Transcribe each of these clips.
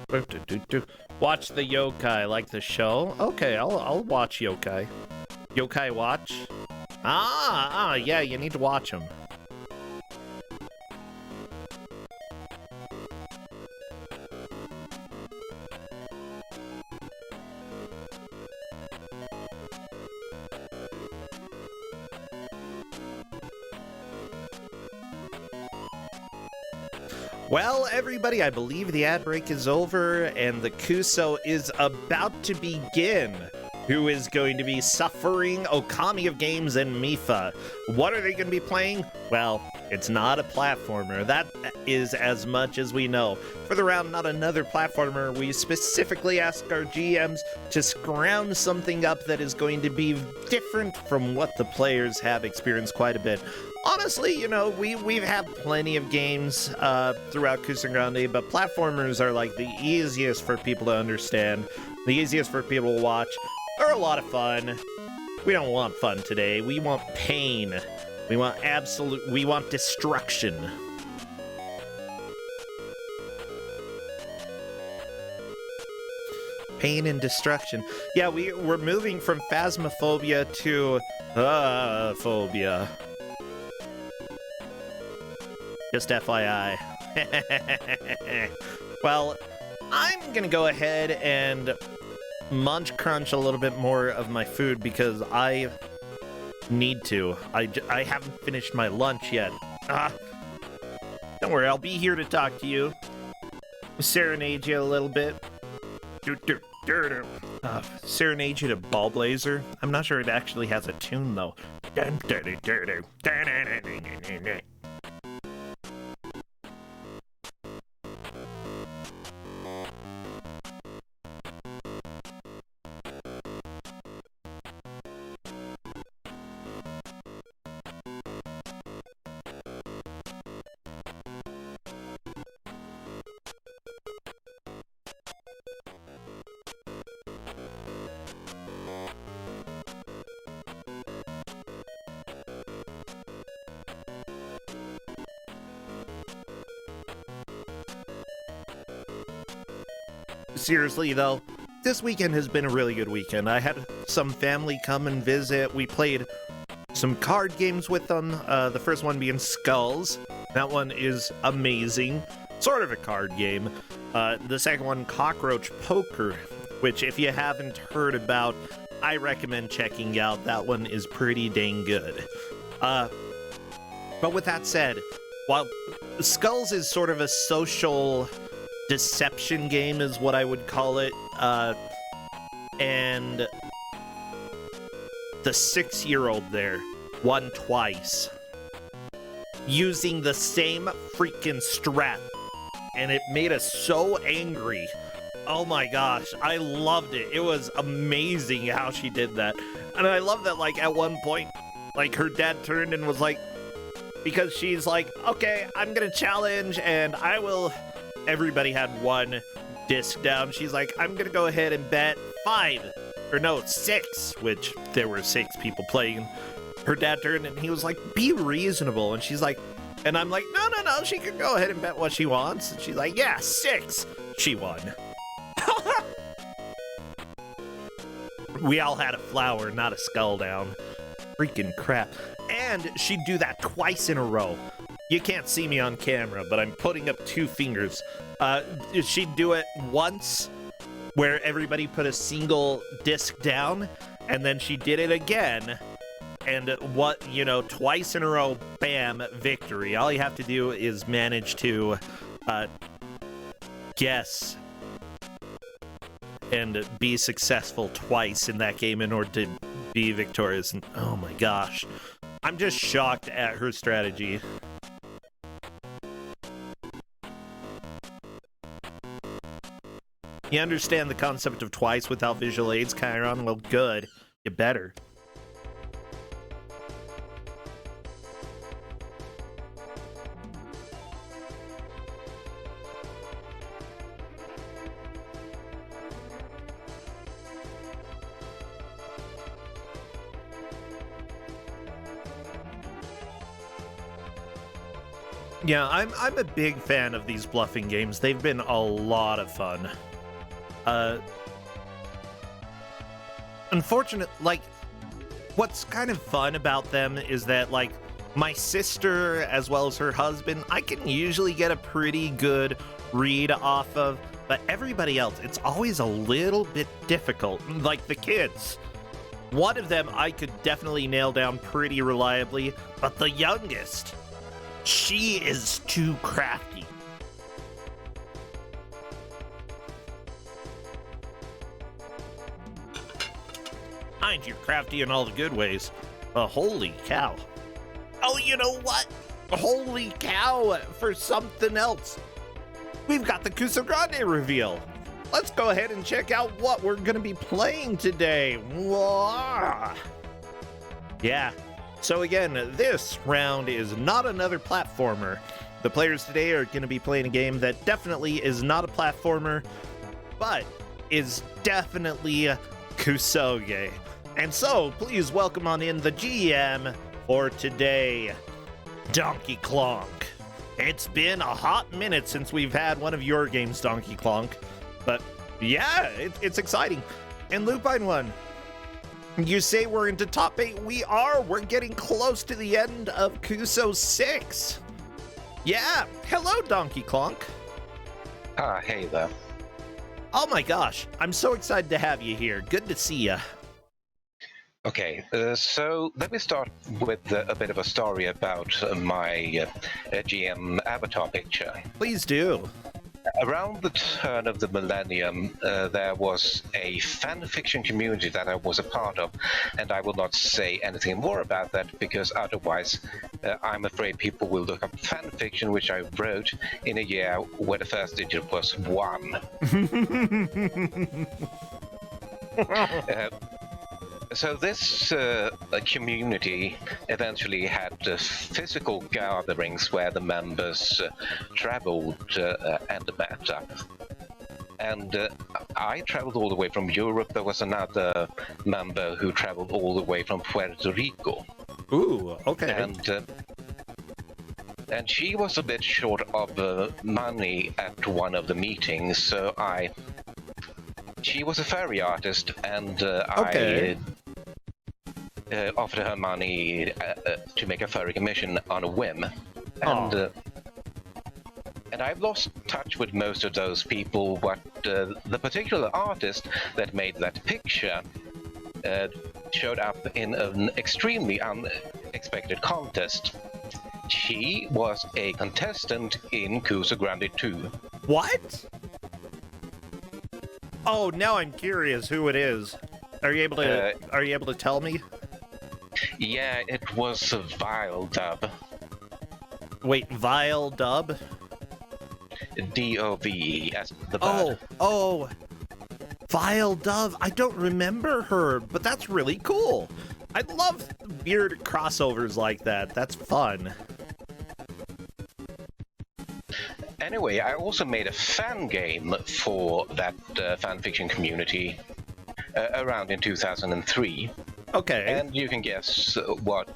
Watch the yokai, like the show? Okay, I'll watch yokai. Yokai watch? Yeah, you need to watch them. Well, everybody, I believe the ad break is over and the Kuso is about to begin. Who is going to be suffering Okami of Games and Mifa? What are they going to be playing? Well, it's not a platformer. That is as much as we know. For the round, not another platformer. We specifically asked our GMs to scrounge something up that is going to be different from what the players have experienced quite a bit. Honestly, you know, we've had plenty of games throughout Kuso6rande, but platformers are like the easiest for people to understand, the easiest for people to watch. They're a lot of fun. We don't want fun today. We want pain. We want destruction. Pain and destruction. Yeah, we're moving from phasmophobia to phobia. Just FYI. Well, I'm gonna go ahead and crunch a little bit more of my food because I need to. I haven't finished my lunch yet. Don't worry, I'll be here to talk to you. Serenade you a little bit. Serenade you to Ball Blazer. I'm not sure it actually has a tune though. Seriously though, this weekend has been a really good weekend. I had some family come and visit. We played some card games with them. The first one being Skulls. That one is amazing. Sort of a card game. The second one, Cockroach Poker, which if you haven't heard about, I recommend checking out. That one is pretty dang good. But with that said, while Skulls is sort of a social deception game is what I would call it, and the 6-year-old there won twice using the same freaking strat, and it made us so angry. Oh my gosh, I loved it. It was amazing how she did that. And I love that, like, at one point, like, her dad turned and was like, because she's like, okay, I'm gonna challenge and I will. Everybody had one disc down. She's like, I'm gonna go ahead and bet 6, which there were 6 people playing. Her dad turned and he was like, be reasonable. And she's like, and I'm like, no, she can go ahead and bet what she wants. And she's like, yeah, 6. She won. We all had a flower, not a skull down. Freaking crap. And she'd do that twice in a row. You can't see me on camera, but I'm putting up 2 fingers. She'd do it once, where everybody put a single disc down, and then she did it again, and twice in a row, bam, victory. All you have to do is manage to guess and be successful twice in that game in order to be victorious. And oh my gosh, I'm just shocked at her strategy. You understand the concept of twice without visual aids, Chiron? Well, good. You better. Yeah, I'm a big fan of these bluffing games. They've been a lot of fun. Unfortunate, like, what's kind of fun about them is that, like, my sister, as well as her husband, I can usually get a pretty good read off of, but everybody else, it's always a little bit difficult. Like the kids. One of them I could definitely nail down pretty reliably, but the youngest, she is too crafty. Mind you're crafty in all the good ways. Holy cow. Oh, you know what? Holy cow, for something else. We've got the Kuso6rande reveal. Let's go ahead and check out what we're going to be playing today. Whoa. Yeah, so again, this round is not another platformer. The players today are going to be playing a game that definitely is not a platformer, but is definitely Kusoge. And so, please welcome on in the GM for today, Donkey Klonk. It's been a hot minute since we've had one of your games, Donkey Klonk. But yeah, it's exciting. And Lupine One, you say we're into top 8. We are. We're getting close to the end of Kuso 6. Yeah. Hello, Donkey Klonk. Hey there. Oh my gosh. I'm so excited to have you here. Good to see you. Okay, so let me start with a bit of a story about my GM avatar picture. Please do. Around the turn of the millennium, there was a fan fiction community that I was a part of, and I will not say anything more about that because otherwise I'm afraid people will look up fan fiction, which I wrote in a year where the first digit was 1. So this community eventually had physical gatherings where the members traveled and met up. And I traveled all the way from Europe. There was another member who traveled all the way from Puerto Rico. Ooh, okay. And she was a bit short of money at one of the meetings, so she was a fairy artist, and I offered her money to make a furry commission on a whim. And I've lost touch with most of those people, but the particular artist that made that picture showed up in an extremely unexpected contest. She was a contestant in Kuso6rande 2. What? Oh, now I'm curious who it is. Are you able to tell me? Yeah, it was a Vile Dub. Wait, Vile Dub? D-O-V-E, as the bird. Oh, Vile Dove. I don't remember her, but that's really cool. I love weird crossovers like that. That's fun. Anyway, I also made a fan game for that fanfiction community around in 2003. Okay. And you can guess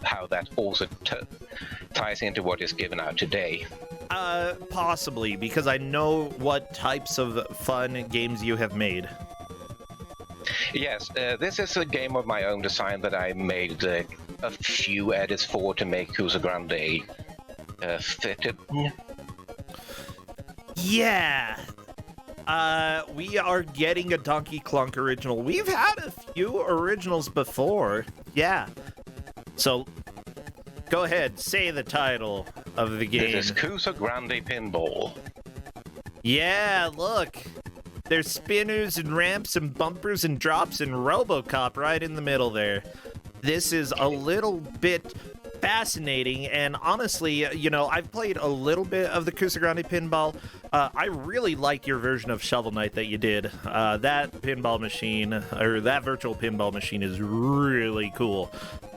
how that also ties into what is given out today. Possibly, because I know what types of fun games you have made. Yes, this is a game of my own design that I made a few edits for to make Kuso6rande fitted. Yeah. We are getting a Donkey Klonk original. We've had a few originals before. Yeah. So, go ahead, say the title of the game. This is Kuso6rande Pinball. Yeah, look. There's spinners and ramps and bumpers and drops and RoboCop right in the middle there. This is a little bit fascinating, and honestly, you know, I've played a little bit of the Kuso6rande Pinball. I really liked your version of Shovel Knight that you did. That pinball machine, or that virtual pinball machine, is really cool.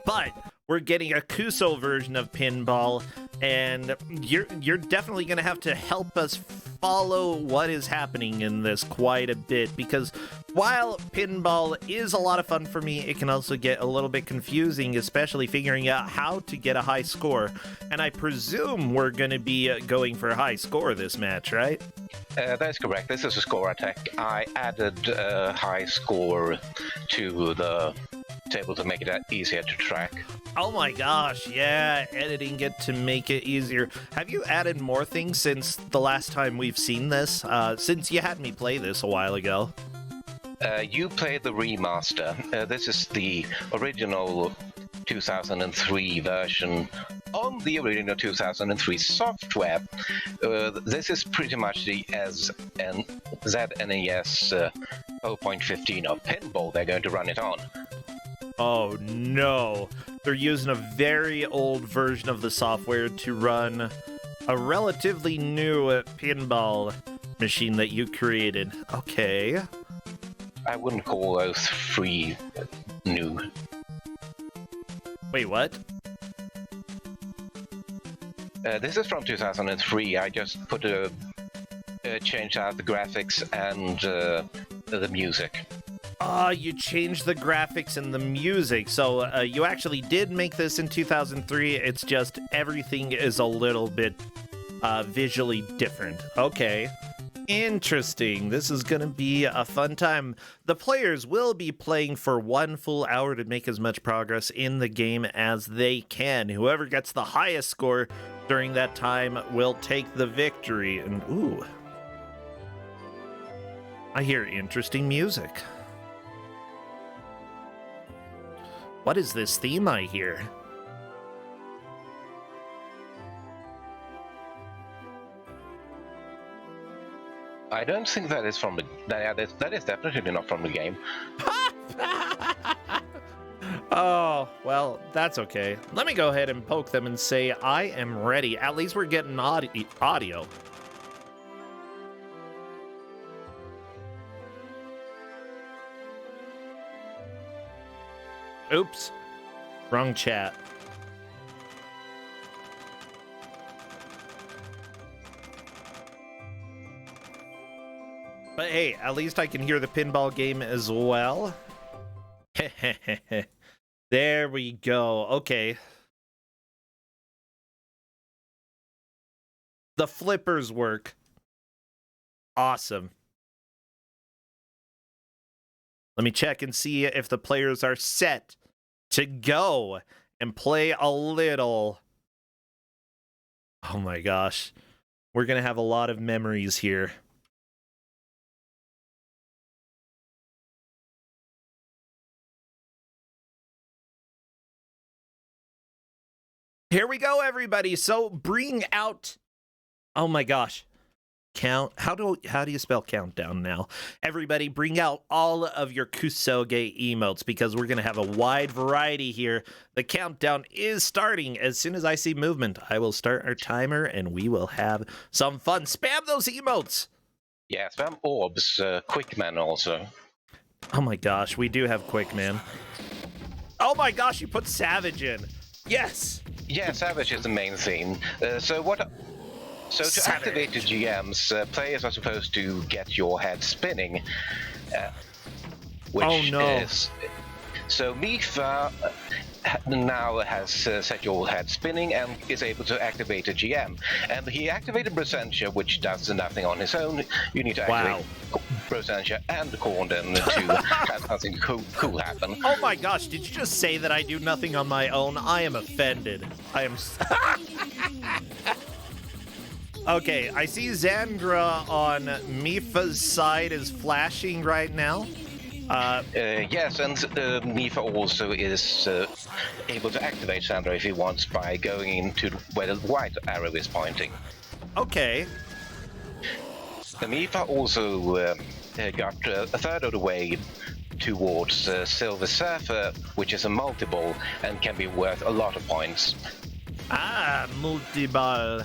But we're getting a Kuso version of pinball, and you're definitely going to have to help us follow what is happening in this quite a bit, because while pinball is a lot of fun for me, it can also get a little bit confusing, especially figuring out how to get a high score. And I presume we're going to be going for a high score this match, right? That's correct. This is a score attack. I added a high score to the table to make it easier to track. Oh my gosh, yeah, editing it to make it easier. Have you added more things since the last time we've seen this? Since you had me play this a while ago. You played the remaster. This is the original 2003 version on the original 2003 software. This is pretty much the ZNES 0.15 of pinball they're going to run it on. Oh no, they're using a very old version of the software to run a relatively new pinball machine that you created. Okay. I wouldn't call those three new. Wait, what? This is from 2003. I just changed out the graphics and the music. You changed the graphics and the music, so you actually did make this in 2003, it's just everything is a little bit visually different. Okay. Interesting. This is gonna be a fun time. The players will be playing for 1 full hour to make as much progress in the game as they can. Whoever gets the highest score during that time will take the victory. And ooh, I hear interesting music. What is this theme I hear? I don't think that is from the... that is definitely not from the game. Oh, well, that's okay. Let me go ahead and poke them and say I am ready. At least we're getting audio. Oops. Wrong chat. But hey, at least I can hear the pinball game as well. There we go. Okay. The flippers work. Awesome. Let me check and see if the players are set to go and play a little. Oh my gosh. We're going to have a lot of memories here. Here we go, everybody. So bring out, oh my gosh, count. How do you spell countdown now? Everybody, bring out all of your Kusoge emotes because we're gonna have a wide variety here. The countdown is starting. As soon as I see movement, I will start our timer and we will have some fun. Spam those emotes. Yeah, spam orbs, Quickman also. Oh my gosh, we do have Quickman. Oh my gosh, you put Savage in. Yes. Yeah, Savage is the main theme. So to Savage. Activate the GMs, players are supposed to get your head spinning. Which oh no. Is... So Mifa now has set your head spinning and is able to activate a GM. And he activated Brosentia, which does nothing on his own. You need to activate Brosentia and Cornden to have something cool happen. Oh my gosh, did you just say that I do nothing on my own? I am offended. I am... Okay, I see Xandra on Mifa's side is flashing right now. Yes, and Mifa also is able to activate Xandra if he wants by going into where the white arrow is pointing. Okay. Mifa also got a third of the way towards Silver Surfer, which is a multi-ball and can be worth a lot of points. Ah, multi-ball.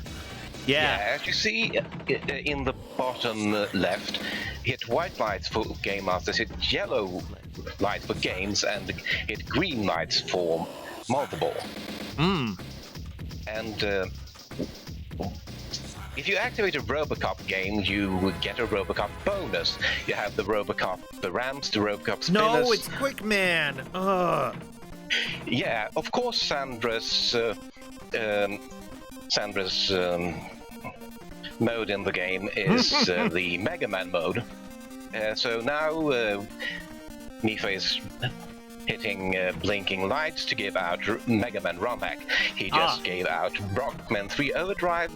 Yeah, as you see in the bottom left, hit white lights for Game Masters, hit yellow lights for games, and hit green lights for multiple. Hmm. And If you activate a Robocop game, you would get a Robocop bonus. You have the Robocop ramps, the Robocop spinners. No, it's Quickman. Ugh. Yeah, of course, Sandra's mode in the game is the Mega Man mode. So now Mifa is hitting blinking lights to give out Mega Man ROM hack. He just gave out Brockman 3 Overdrive.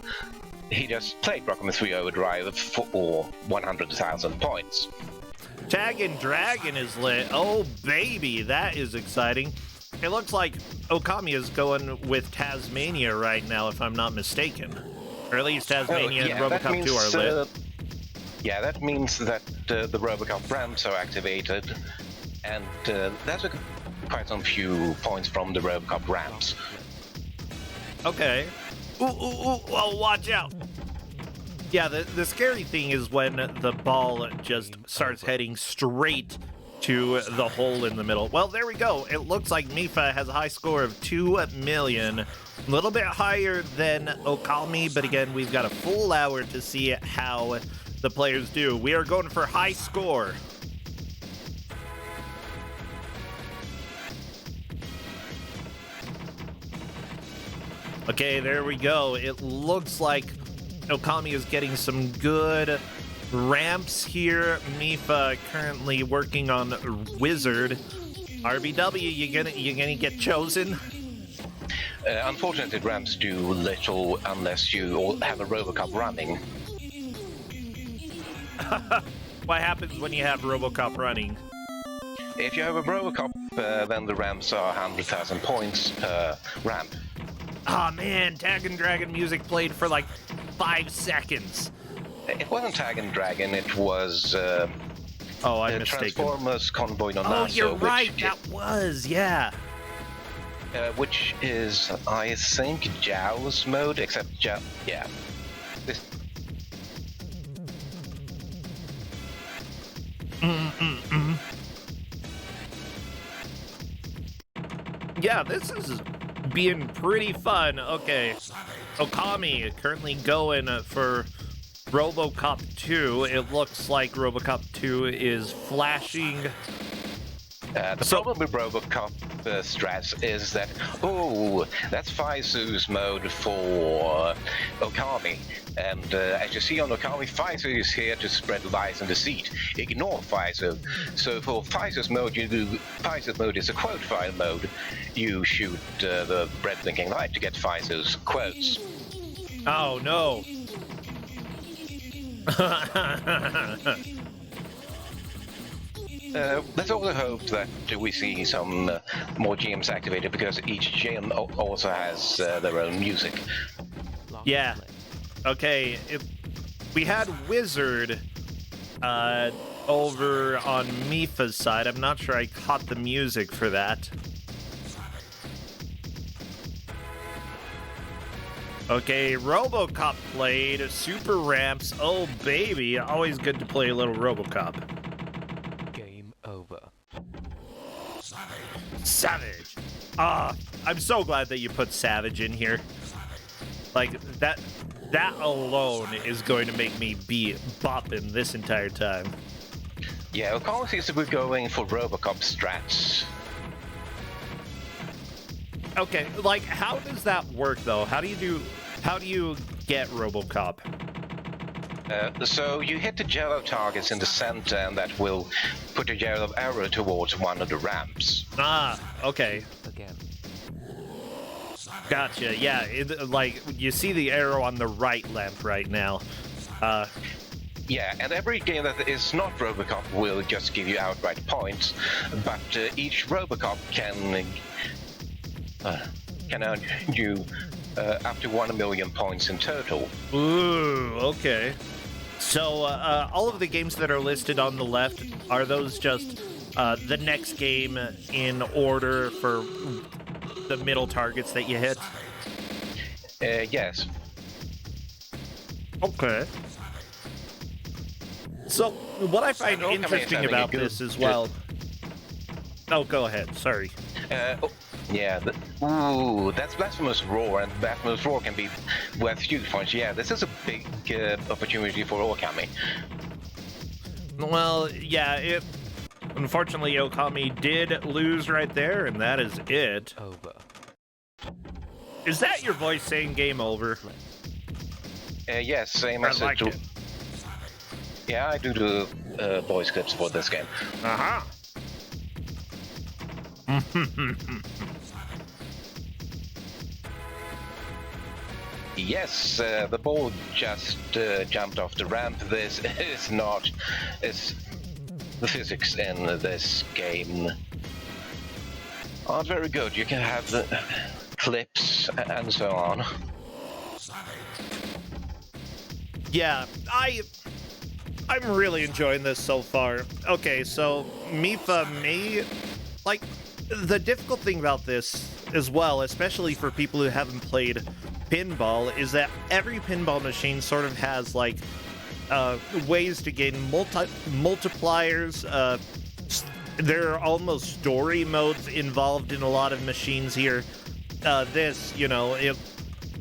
He just played Brockman 3 Overdrive for 100,000 points. Tag and Dragon is lit. Oh, baby, that is exciting. It looks like Okami is going with Tasmania right now, if I'm not mistaken. Or at least Tasmania and Robocop 2 are lit. Yeah, that means that the Robocop ramps are activated, and that's quite some few points from the Robocop ramps. Okay. Ooh, oh, watch out. Yeah, the scary thing is when the ball just starts heading straight to the hole in the middle. Well, there we go. It looks like Mifa has a high score of 2 million. A little bit higher than Okami, but again, we've got a full hour to see how the players do. We are going for high score. Okay, there we go. It looks like Okami is getting some good ramps here. Mifa currently working on Wizard. RBW, you gonna get chosen? Unfortunately, ramps do little unless you have a Robocop running. What happens when you have Robocop running? If you have a Robocop, then the ramps are 100,000 points per ramp. Aw, man, Tag and Dragon music played for like 5 seconds. It wasn't Tag and Dragon, it was I'm mistaken. Transformers Convoy no Oh, Naso, you're right, that was, yeah. Which is, I think, Jao's mode, except Jao, yeah. Yeah, this is being pretty fun. Okay, Okami currently going for Robocop 2. It looks like Robocop 2 is flashing. The problem with Robocop strats is that, that's Faizu's mode for Okami. And as you see on Okami, Faizu is here to spread lies and deceit. Ignore Faizu. So for Faizu's mode, Faizu's mode is a quote file mode. You shoot the red blinking light to get Faizu's quotes. Oh, no. Let's also hope that we see some more GMs activated, because each GM also has their own music. Yeah. Okay, we had Wizard over on Mifa's side. I'm not sure I caught the music for that. Okay, Robocop played, super ramps. Oh, baby, always good to play a little Robocop. Game over. Savage. I'm so glad that you put Savage in here. Like, that alone is going to make me be bopping this entire time. Yeah, Okami seems to be going for Robocop strats. Okay, like, how does that work, though? How do you get Robocop? So you hit the yellow targets in the center, and that will put a yellow arrow towards one of the ramps. Ah, okay. Again. Gotcha, yeah, like, you see the arrow on the right lamp right now. Yeah, and every game that is not Robocop will just give you outright points, but each Robocop can earn you up to 1 million points in total. Ooh, okay. So, all of the games that are listed on the left, are those just the next game in order for the middle targets that you hit? Yes. Okay. So, what I find Okami interesting is about having a this as well... Oh, go ahead, sorry. Yeah, ooh, that's Blasphemous Roar, and Blasphemous Roar can be worth huge points. Yeah, this is a big opportunity for Okami. Well, yeah, unfortunately, Okami did lose right there, and that is it. Over. Is that your voice saying game over? Yes, same as like it. Yeah, I do the voice clips for this game. Uh-huh. Yes, the ball just jumped off the ramp. This is not... It's the physics in this game aren't very good. You can have the clips and so on. Yeah, I'm really enjoying this so far. Okay, so Mifa may... Like, the difficult thing about this as well, especially for people who haven't played pinball, is that every pinball machine sort of has, like, ways to gain multipliers. There are almost story modes involved in a lot of machines here. This, you know,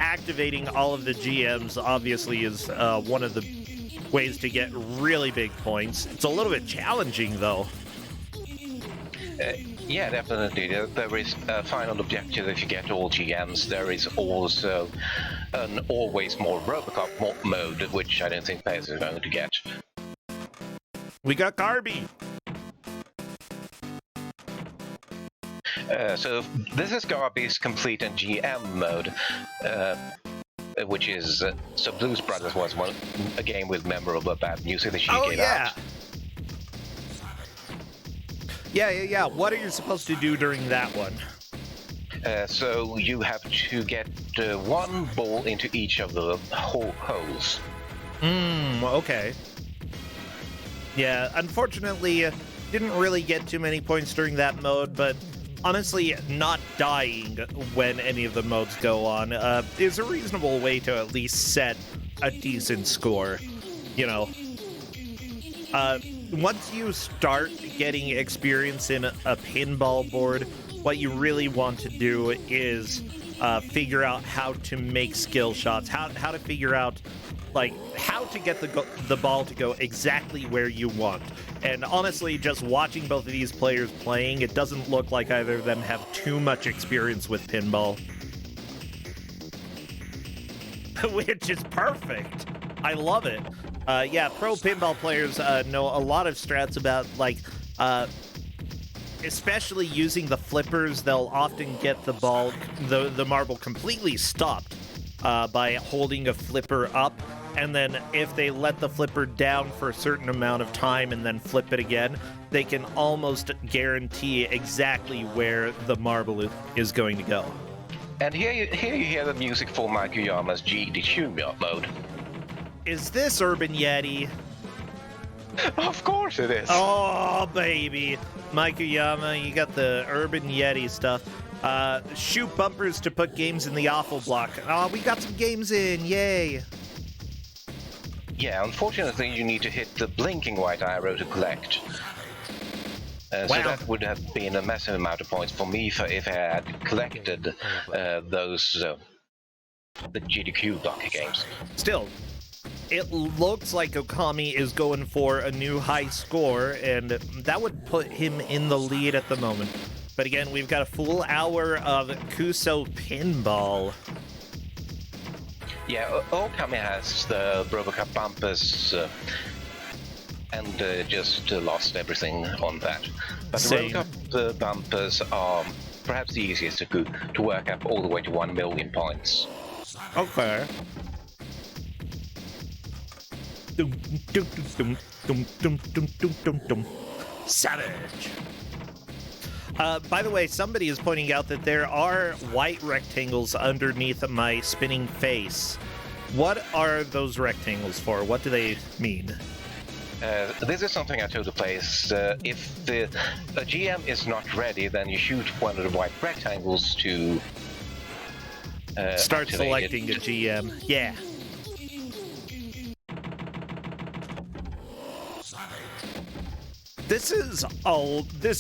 activating all of the GMs obviously is one of the ways to get really big points. It's a little bit challenging, though. Yeah, definitely. There is a final objective if you get all GMs. There is also an always more Robocop mode, which I don't think players are going to get. We got Garby. So this is Garby's complete and GM mode, which is so Blues Brothers was a game with memorable bad music that she gave out. Yeah. What are you supposed to do during that one? So you have to get one ball into each of the holes. Okay. Yeah, unfortunately, didn't really get too many points during that mode, but honestly, not dying when any of the modes go on is a reasonable way to at least set a decent score. You know, once you start getting experience in a pinball board, what you really want to do is figure out how to make skill shots, how to figure out, like, how to get the ball to go exactly where you want. And honestly, just watching both of these players playing, it doesn't look like either of them have too much experience with pinball. Which is perfect. I love it. Yeah, pro pinball players know a lot of strats about, like, especially using the flippers. They'll often get the ball, the marble completely stopped by holding a flipper up. And then if they let the flipper down for a certain amount of time and then flip it again, they can almost guarantee exactly where the marble is going to go. And here you hear the music for Makuyama's GDQ mode. Is this Urban Yeti? Of course it is. Oh, baby. Makuyama, you got the Urban Yeti stuff. Shoot bumpers to put games in the awful block. Oh, we got some games in. Yay. Yeah, unfortunately, you need to hit the blinking white arrow to collect. So that would have been a massive amount of points for me if I had collected those the GDQ block games. Still, it looks like Okami is going for a new high score, and that would put him in the lead at the moment. But again, we've got a full hour of Kuso Pinball. Yeah, Okami has the Robocop bumpers and just lost everything on that. But Same. the Robocop bumpers are perhaps the easiest to work up all the way to 1 million points. Okay. Savage. By the way, somebody is pointing out that there are white rectangles underneath my spinning face. What are those rectangles for? What do they mean? This is something I told the players. If the GM is not ready, then you shoot one of the white rectangles to start selecting a GM. Yeah. This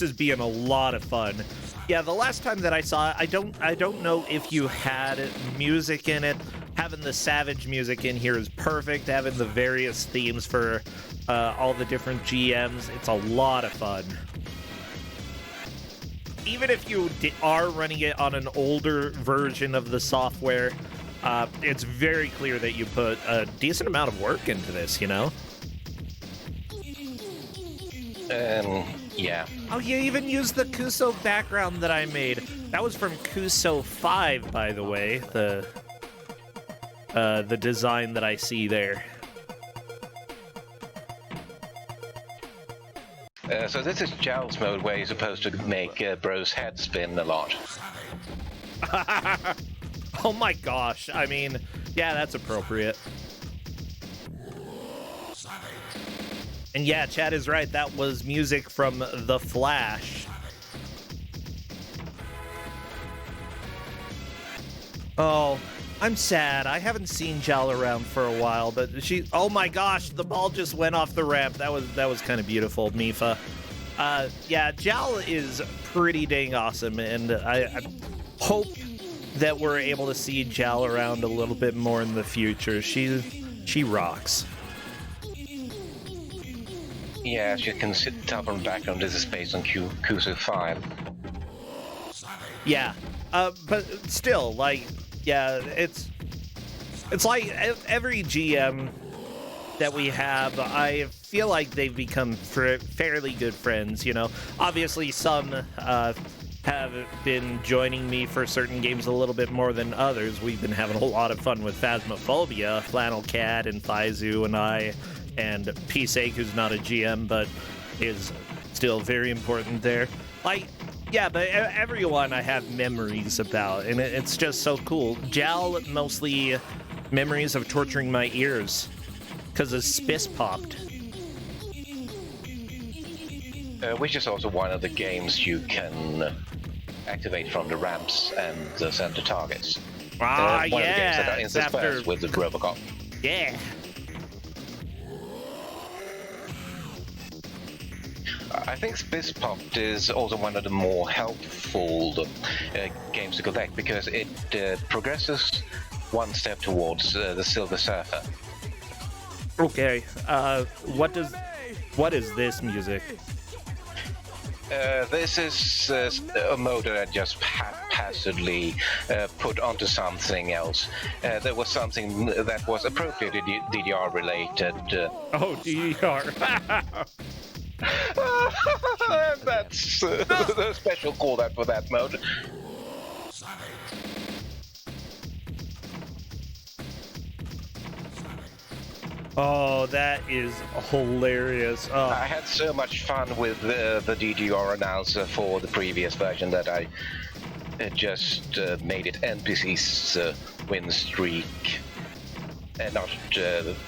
is being a lot of fun. Yeah, the last time that I saw it, I don't know if you had music in it. Having the Savage music in here is perfect. Having the various themes for all the different GMs, it's a lot of fun. Even if you are running it on an older version of the software, it's very clear that you put a decent amount of work into this, you know? Yeah. Oh, you even used the Kuso background that I made. That was from Kuso5, by the way, the design that I see there. So this is Giles mode where you're supposed to make Bro's head spin a lot. Oh my gosh, I mean, yeah, that's appropriate. And yeah, Chad is right, that was music from The Flash. Oh, I'm sad. I haven't seen Jal around for a while, but she... Oh my gosh, the ball just went off the ramp. That was kind of beautiful, Mifa. Yeah, Jal is pretty dang awesome, and I hope that we're able to see Jal around a little bit more in the future. She rocks. Yeah, as you can tell from the background, this is based on Kuso5. Yeah, but still, like, yeah, it's like every GM that we have, I feel like they've become fairly good friends, you know? Obviously, some have been joining me for certain games a little bit more than others. We've been having a lot of fun with Phasmophobia, Flannel Cat and Faizu and I, and P-Sake, who's not a GM, but is still very important there. Like, yeah, but everyone I have memories about, and it's just so cool. Jal, mostly memories of torturing my ears, because his spiss popped. Which is also one of the games you can activate from the ramps and the center targets. Ah, one of the games that are it's interspersed after... with the Robocop. Yeah. I think Spiss Popped is also one of the more helpful games to collect because it progresses one step towards the Silver Surfer. Okay, what is this music? This is a mode that I just haphazardly put onto something else. There was something that was appropriately DDR related. Oh, DDR. That's a special call out for that mode. Oh, that is hilarious. Oh. I had so much fun with the DDR announcer for the previous version that I just made it NPC's win streak. And not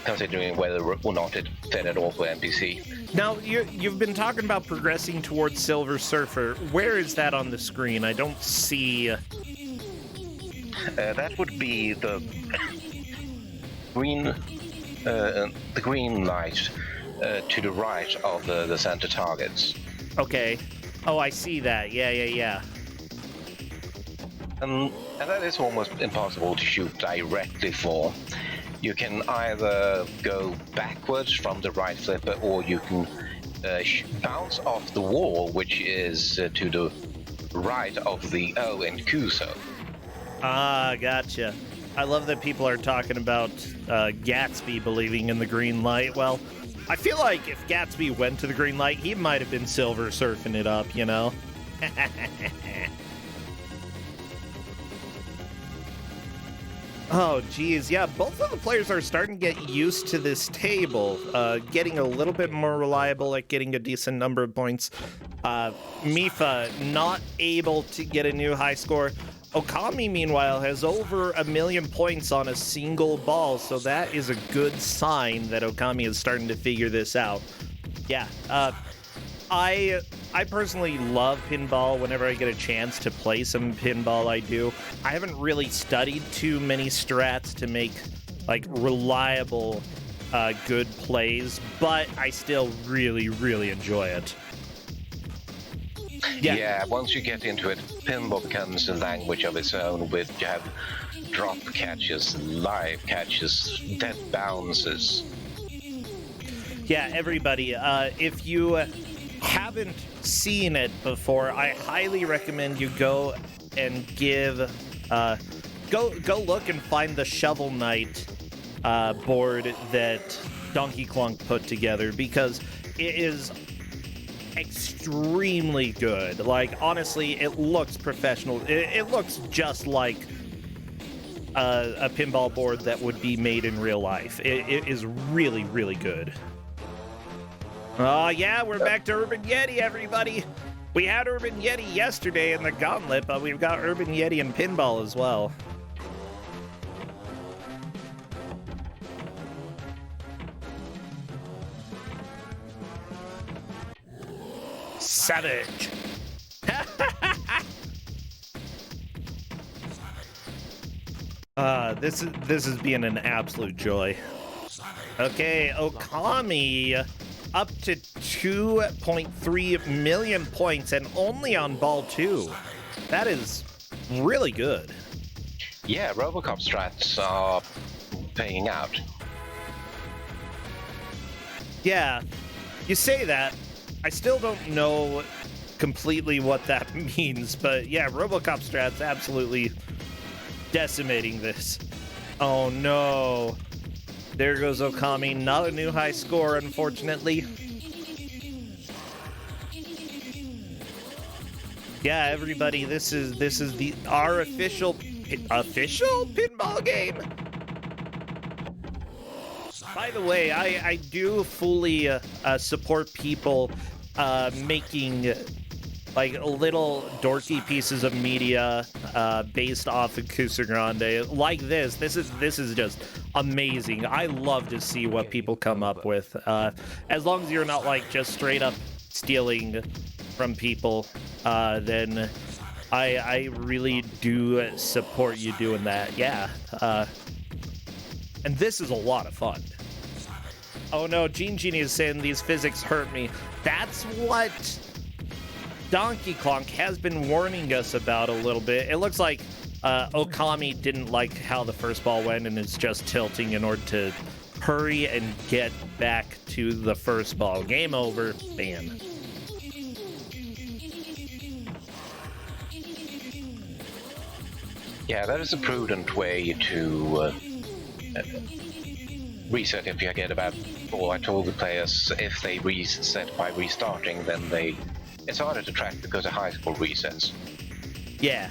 considering whether or not it fed at all for NPC. Now, you've been talking about progressing towards Silver Surfer. Where is that on the screen? I don't see... that would be the green light to the right of the center targets. Okay. Oh, I see that. Yeah. And that is almost impossible to shoot directly for. You can either go backwards from the right flipper, or you can bounce off the wall, which is to the right of the O in Kuso. Ah, gotcha. I love that people are talking about Gatsby believing in the green light. Well, I feel like if Gatsby went to the green light, he might have been Silver Surfing it up, you know? Oh, geez. Yeah, both of the players are starting to get used to this table, getting a little bit more reliable at getting a decent number of points. Mifa not able to get a new high score. Okami, meanwhile, has over 1 million points on a single ball, so that is a good sign that Okami is starting to figure this out. Yeah, I personally love pinball. Whenever I get a chance to play some pinball, I do. I haven't really studied too many strats to make, like, reliable, good plays, but I still really, really enjoy it. Yeah, once you get into it, pinball becomes a language of its own. With you have drop catches, live catches, dead bounces. Yeah, everybody, if you haven't seen it before, I highly recommend you go and give, go look and find the Shovel Knight board that Donkey Kong put together, because it is extremely good. Like, honestly, it looks professional. It looks just like a pinball board that would be made in real life. It is really, really good. Oh, yeah, we're back to Urban Yeti, everybody. We had Urban Yeti yesterday in the Gauntlet, but we've got Urban Yeti and pinball as well. Savage. This is being an absolute joy. Okay, Okami up to 2.3 million points and only on ball 2. That is really good. Yeah, Robocop strats are paying out. Yeah, you say that. I still don't know completely what that means, but yeah, Robocop strats absolutely decimating this. Oh no. There goes Okami. Not a new high score, unfortunately. Yeah, everybody, this is our official pinball game. By the way, I do fully support people making like little dorky pieces of media based off of Kuso6rande like this. This is just amazing. I love to see what people come up with. As long as you're not like just straight up stealing from people, then I really do support you doing that. Yeah. And this is a lot of fun. Oh no, Gene Genie is saying these physics hurt me. That's what Donkey Kong has been warning us about a little bit. It looks like Okami didn't like how the first ball went and is just tilting in order to hurry and get back to the first ball. Game over. Bam. Yeah, that is a prudent way to reset if you get a bad ball. I told the players if they reset by restarting, then it's harder to track because the high score resets. Yeah.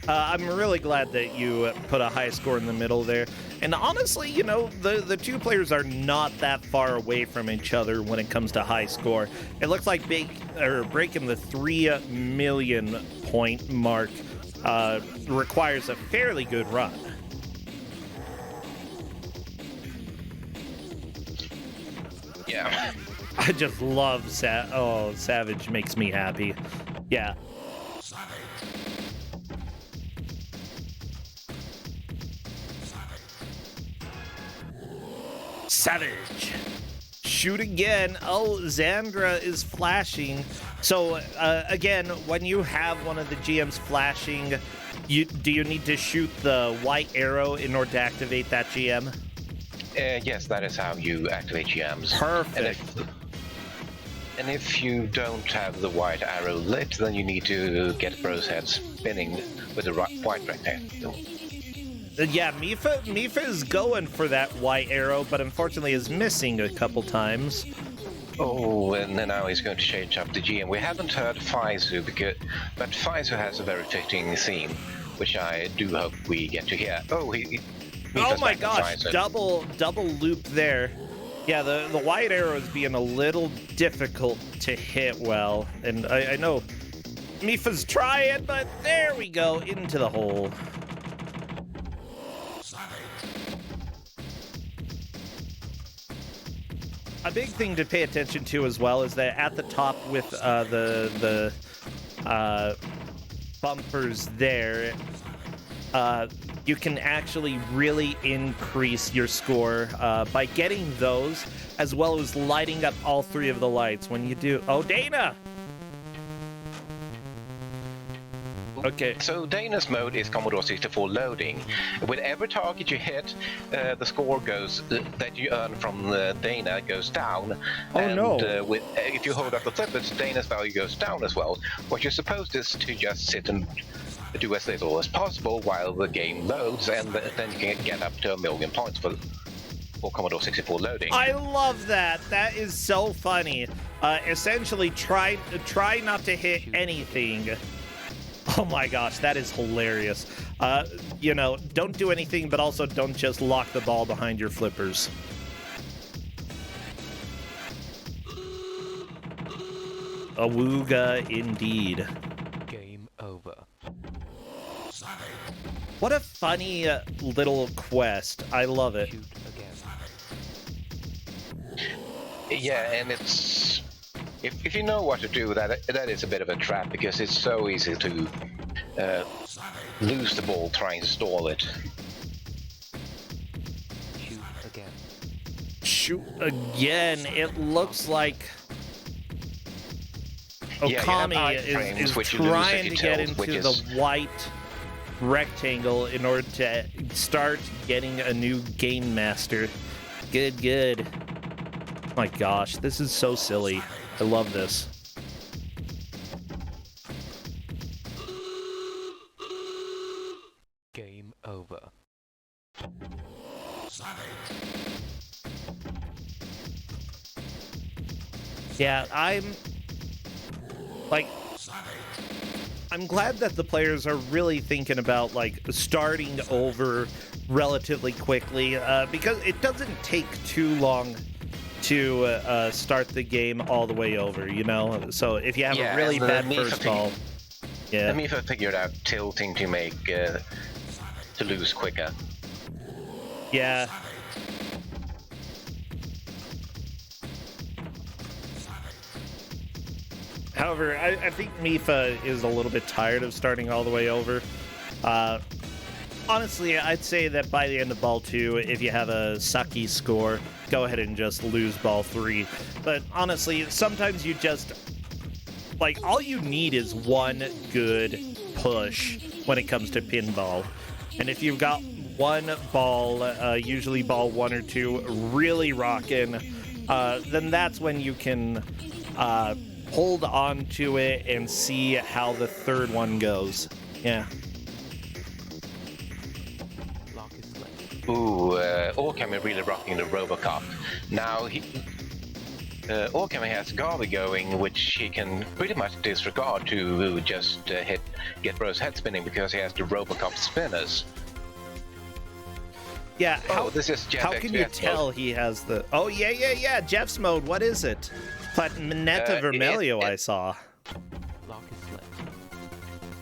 I'm really glad that you put a high score in the middle there. And honestly, you know, the two players are not that far away from each other when it comes to high score. It looks like breaking the 3 million point mark requires a fairly good run. Yeah. I just love Savage makes me happy. Yeah. Savage. Shoot again. Oh, Xandra is flashing. So, again, when you have one of the GMs flashing, do you need to shoot the white arrow in order to activate that GM? Yes, that is how you activate GMs. Perfect. And if you don't have the white arrow lit, then you need to get Bro's head spinning with the white rectangle. Yeah, Mifa is going for that white arrow, but unfortunately is missing a couple times. Oh, and then now he's going to change up the GM. We haven't heard Faizu, but Faizu has a very fitting theme, which I do hope we get to hear. Oh, oh my gosh, double loop there. Yeah, the white arrow is being a little difficult to hit well, and I know Mifa's trying, but there we go, into the hole. A big thing to pay attention to as well is that at the top with the bumpers there, you can actually really increase your score by getting those, as well as lighting up all 3 of the lights. When you do... Oh, Dana! Okay. So Dana's mode is Commodore 64 loading. With every target you hit, the score goes that you earn from Dana goes down. Oh, and, no. If you hold up the flippers, Dana's value goes down as well. What you're supposed is to just sit and do as little as possible while the game loads, and then you can get up to 1,000,000 points for Commodore 64 loading. I love that. That is so funny. Essentially, try not to hit anything. Oh my gosh, that is hilarious. You know, don't do anything, but also don't just lock the ball behind your flippers. Awooga indeed. Game over. What a funny little quest. I love it. Shoot again. Yeah, and it's if you know what to do, that is a bit of a trap, because it's so easy to lose the ball trying to stall it. Shoot again. Shoot again. It looks like Yeah, Okami iframes, is which you lose trying if you to get tilt, into which the is- white rectangle in order to start getting a new game master. Good, good. Oh my gosh, this is so silly. I love this. Game over. Yeah, I'm glad that the players are really thinking about like starting over relatively quickly, because it doesn't take too long to start the game all the way over, you know? So if you have a really bad first ball, yeah. Let me figured out tilting to make to lose quicker. Yeah. However, I think Mifa is a little bit tired of starting all the way over. Honestly, I'd say that by the end of ball 2, if you have a sucky score, go ahead and just lose ball 3. But honestly, sometimes you just... like, all you need is one good push when it comes to pinball. And if you've got one ball, usually ball 1 or 2, really rocking, then that's when you can hold on to it and see how the third one goes. Yeah. Lock is left. Ooh, Okami really rocking the Robocop. Now, Okami has Garvey going, which he can pretty much disregard to just get Bro's head spinning, because he has the Robocop spinners. Yeah, This is Jeff how can you XPS tell mode. he has the... Oh, yeah, Jeff's mode. What is it? Planeta Vermelho, I saw. Lock is left.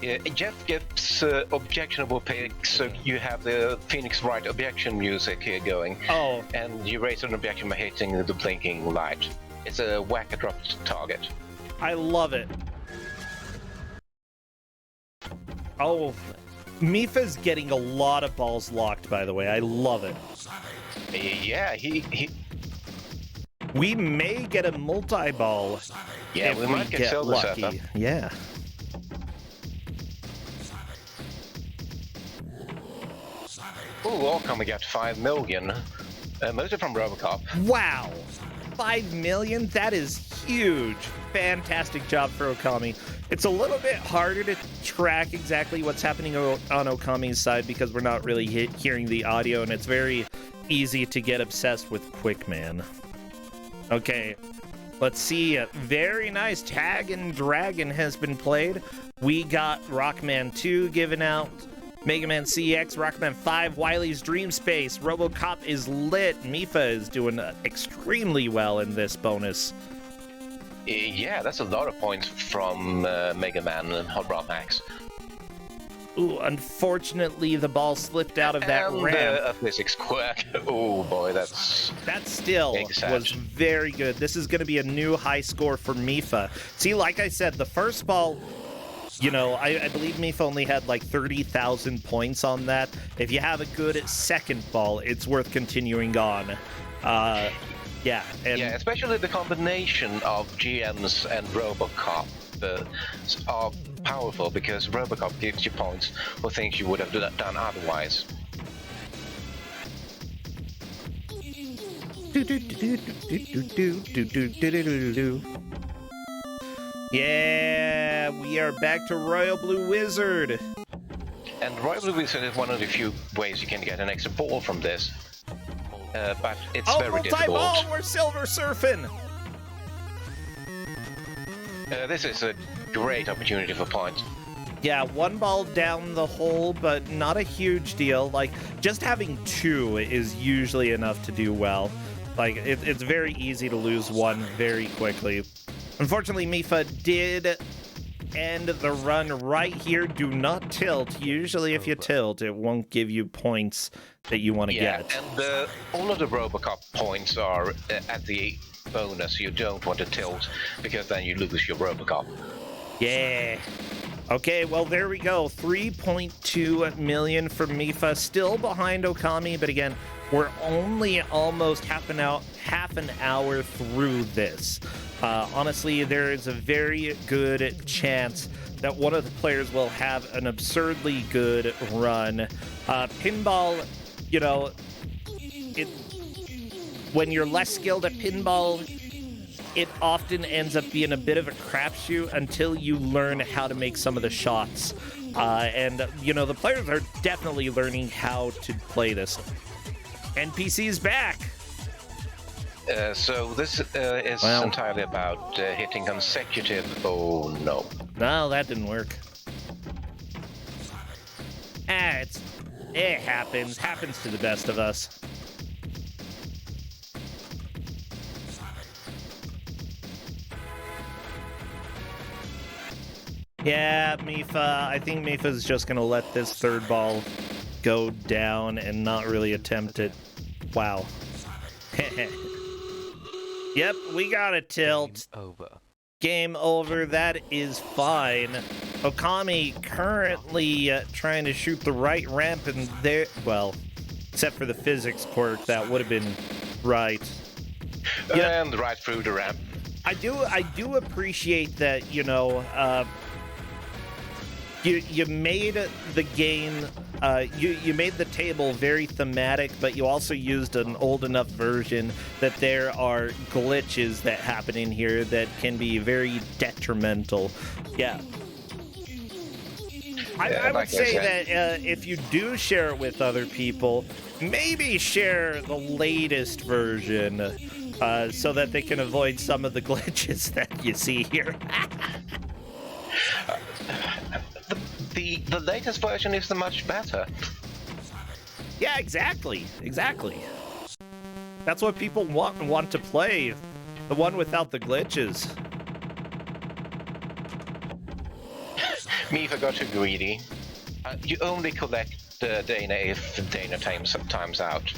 Yeah, Jeff gives objectionable picks, so you have the Phoenix Wright objection music here going. Oh, And you raise an objection by hitting the blinking light. It's a whack-a-dropped target. I love it. Oh, Mifa's getting a lot of balls locked, by the way. I love it. Yeah, he We may get a multi-ball yeah, if we might get Silver lucky. Surfer. Yeah. Ooh, Okami got 5 million. Mostly from Robocop. Wow. 5 million? That is huge. Fantastic job for Okami. It's a little bit harder to track exactly what's happening on Okami's side because we're not really hearing the audio, and it's very easy to get obsessed with Quickman. Okay, let's see. Very nice. Tag and Dragon has been played. We got Rockman 2 given out. Mega Man CX, Rockman 5, Wily's Dream Space, RoboCop is lit. Mifa is doing extremely well in this bonus. Yeah, that's a lot of points from Mega Man and Hot Rod Max. Ooh, unfortunately, the ball slipped out of that and, ramp. a physics quirk. Oh boy, that's... That still was very good. This is going to be a new high score for Mifa. See, like I said, the first ball... You know, I believe Mifa only had like 30,000 points on that. If you have a good second ball, it's worth continuing on. Yeah, and Yeah, especially the combination of GMs and Robocop are powerful because Robocop gives you points for things you would have done otherwise. Yeah, we are back to Royal Blue Wizard. And Royal Blue Wizard is one of the few ways you can get an extra ball from this. But it's very difficult. Multi-ball, we're silver surfing. This is a great opportunity for points. Yeah, one ball down the hole, but not a huge deal. Like, just having two is usually enough to do well. Like, it's very easy to lose one very quickly. Unfortunately, Mifa did end the run right here. Do not tilt. Usually, if you tilt, it won't give you points that you want to get. And all of the Robocop points are at the bonus. You don't want to tilt, because then you lose your Robocop. Yeah. Okay, well, there we go. 3.2 million for Mifa. Still behind Okami, but again, we're only almost half an hour through this. Honestly, there is a very good chance that one of the players will have an absurdly good run. Pinball, you know, when you're less skilled at pinball, it often ends up being a bit of a crapshoot until you learn how to make some of the shots. And, you know, the players are definitely learning how to play this. NPC's back. So this is entirely about hitting consecutive. Oh no! No, that didn't work. It happens. Happens to the best of us. Yeah, Mifa. I think Mifa's just gonna let this third ball go down and not really attempt it. Wow. Yep, we got a tilt. Game over. Game over. That is fine. Okami currently trying to shoot the right ramp, and there, well, except for the physics quirk, that would have been right. Yeah. And right through the ramp. I do appreciate that, you know, you made the game, you made the table very thematic, but you also used an old enough version that there are glitches that happen in here that can be very detrimental. Yeah. I would say that if you do share it with other people, maybe share the latest version so that they can avoid some of the glitches that you see here. The latest version is the much better. Yeah, exactly. That's what people want to play. The one without the glitches. Mifa got too greedy. You only collect Dana if Dana times out.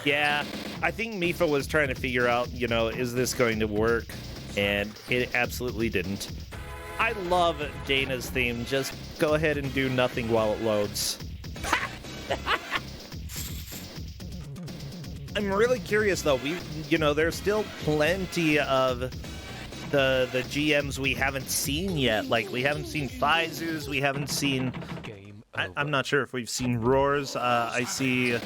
Yeah, I think Mifa was trying to figure out, you know, is this going to work? And it absolutely didn't. I love Dana's theme. Just go ahead and do nothing while it loads. I'm really curious, though. There's still plenty of the GMs we haven't seen yet. Like, we haven't seen Faizu's, we haven't seen... I'm not sure if we've seen Roars. I see...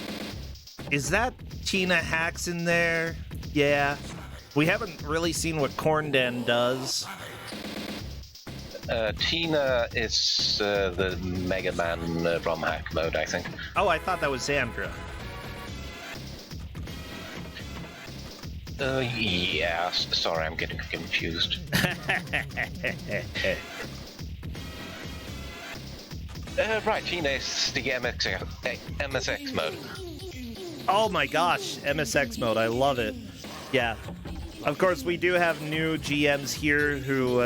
Is that Tina Hacks in there? Yeah. We haven't really seen what Cornden does. Tina is the Mega Man ROM hack mode, I think. Oh, I thought that was Sandra. Yeah, sorry, I'm getting confused. Right, Tina is the MSX mode. Oh my gosh, MSX mode, I love it. Yeah. Of course, we do have new GMs here who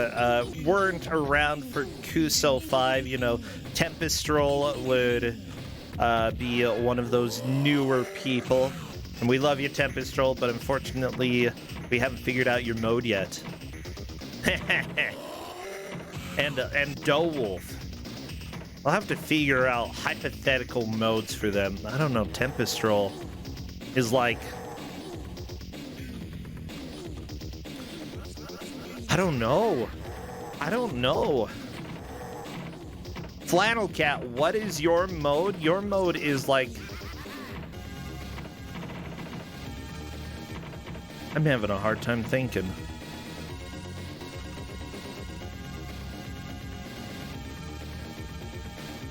weren't around for Kuso 5. You know, Tempestrol would be one of those newer people. And we love you, Tempestrol, but unfortunately, we haven't figured out your mode yet. and Dowolf. I'll have to figure out hypothetical modes for them. I don't know, Tempestrol is like I don't know. I don't know. Flannel Cat, what is your mode? Your mode is like... I'm having a hard time thinking.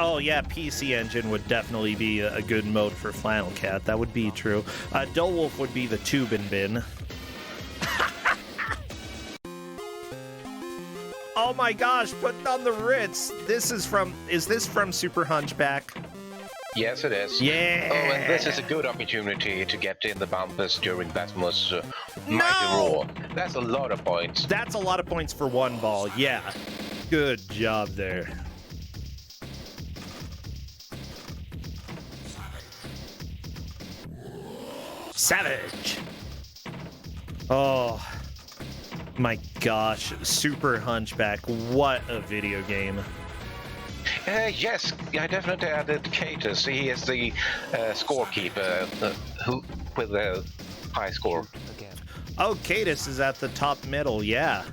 Oh yeah, PC Engine would definitely be a good mode for Flannel Cat. That would be true. Wolf would be the Tube and Bin. Oh my gosh, putting on the Ritz. Is this from Super Hunchback? Yes, it is. Yeah. Oh, and this is a good opportunity to get in the bumpers during Basmo's Mighty Roar. That's a lot of points. That's a lot of points for one ball, yeah. Good job there. Savage. Oh my gosh, Super Hunchback, what a video game. Yes, I definitely added Catus. He is the scorekeeper who with the high score. Again. Oh, Catus is at the top middle, yeah.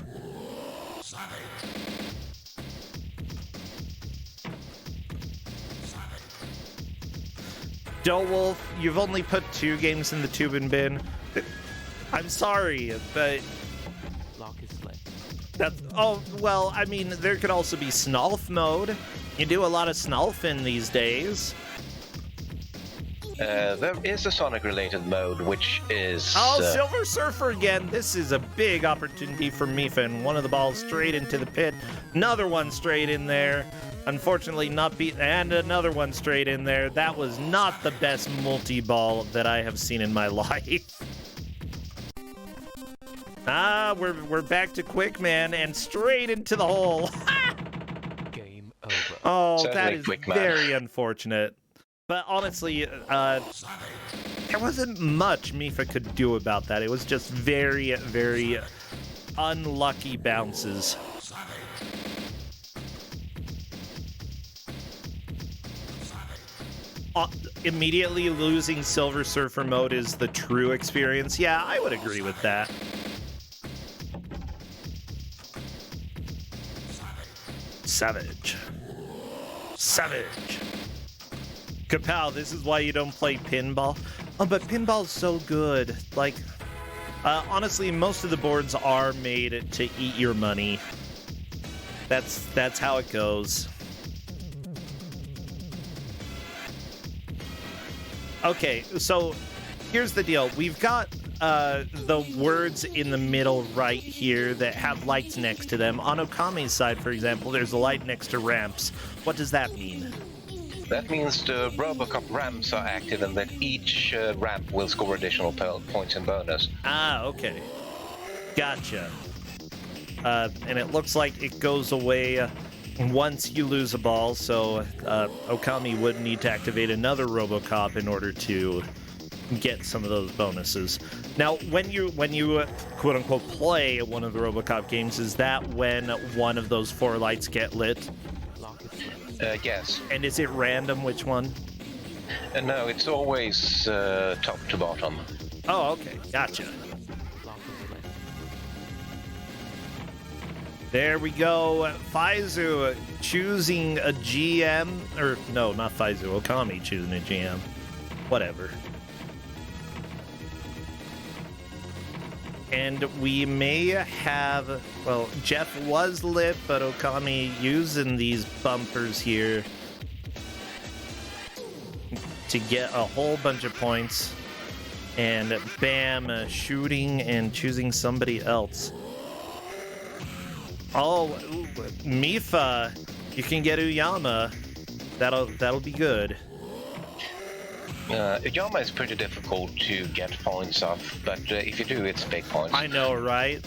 Wolf, you've only put 2 games in the Tube and Bin. I'm sorry, but... Lock is slick. That's... Oh, well, I mean, there could also be Snalf mode. You do a lot of Snalfing these days. There is a Sonic-related mode, which is... Oh, Silver Surfer again. This is a big opportunity for Mifin. One of the balls straight into the pit. Another one straight in there. Unfortunately, not beat, and another one straight in there. That was not the best multi-ball that I have seen in my life. We're back to Quick Man and straight into the hole. Game over. Oh, Certainly that is Quick Man. very unfortunate. But honestly, there wasn't much Mifa could do about that. It was just very, very unlucky bounces. Immediately losing Silver Surfer mode is the true experience. Yeah, I would agree with that. Savage. Savage. Kapow, this is why you don't play pinball. Oh, but pinball's so good. Like, honestly, most of the boards are made to eat your money. That's how it goes. Okay, so here's the deal. We've got the words in the middle right here that have lights next to them. On Okami's side, for example, there's a light next to ramps. What does that mean? That means the Robocop ramps are active and that each ramp will score additional points in bonus. Ah, okay. Gotcha. And it looks like it goes away once you lose a ball, so Okami would need to activate another Robocop in order to get some of those bonuses. Now, when you quote-unquote play one of the Robocop games, is that when one of those 4 lights get lit? Lock is slick. Yes. And is it random which one? No, it's always top to bottom. Oh, okay. Gotcha. Lock is slick. There we go. Faizu choosing a GM. Or, no, not Faizu. Okami choosing a GM. Whatever. And we may have... Well, Jeff was lit, but Okami using these bumpers here to get a whole bunch of points. And bam, shooting and choosing somebody else. Oh, ooh, Mifa, you can get Uyama. That'll be good. Uyama is pretty difficult to get points off, but if you do, it's big points. I know, right?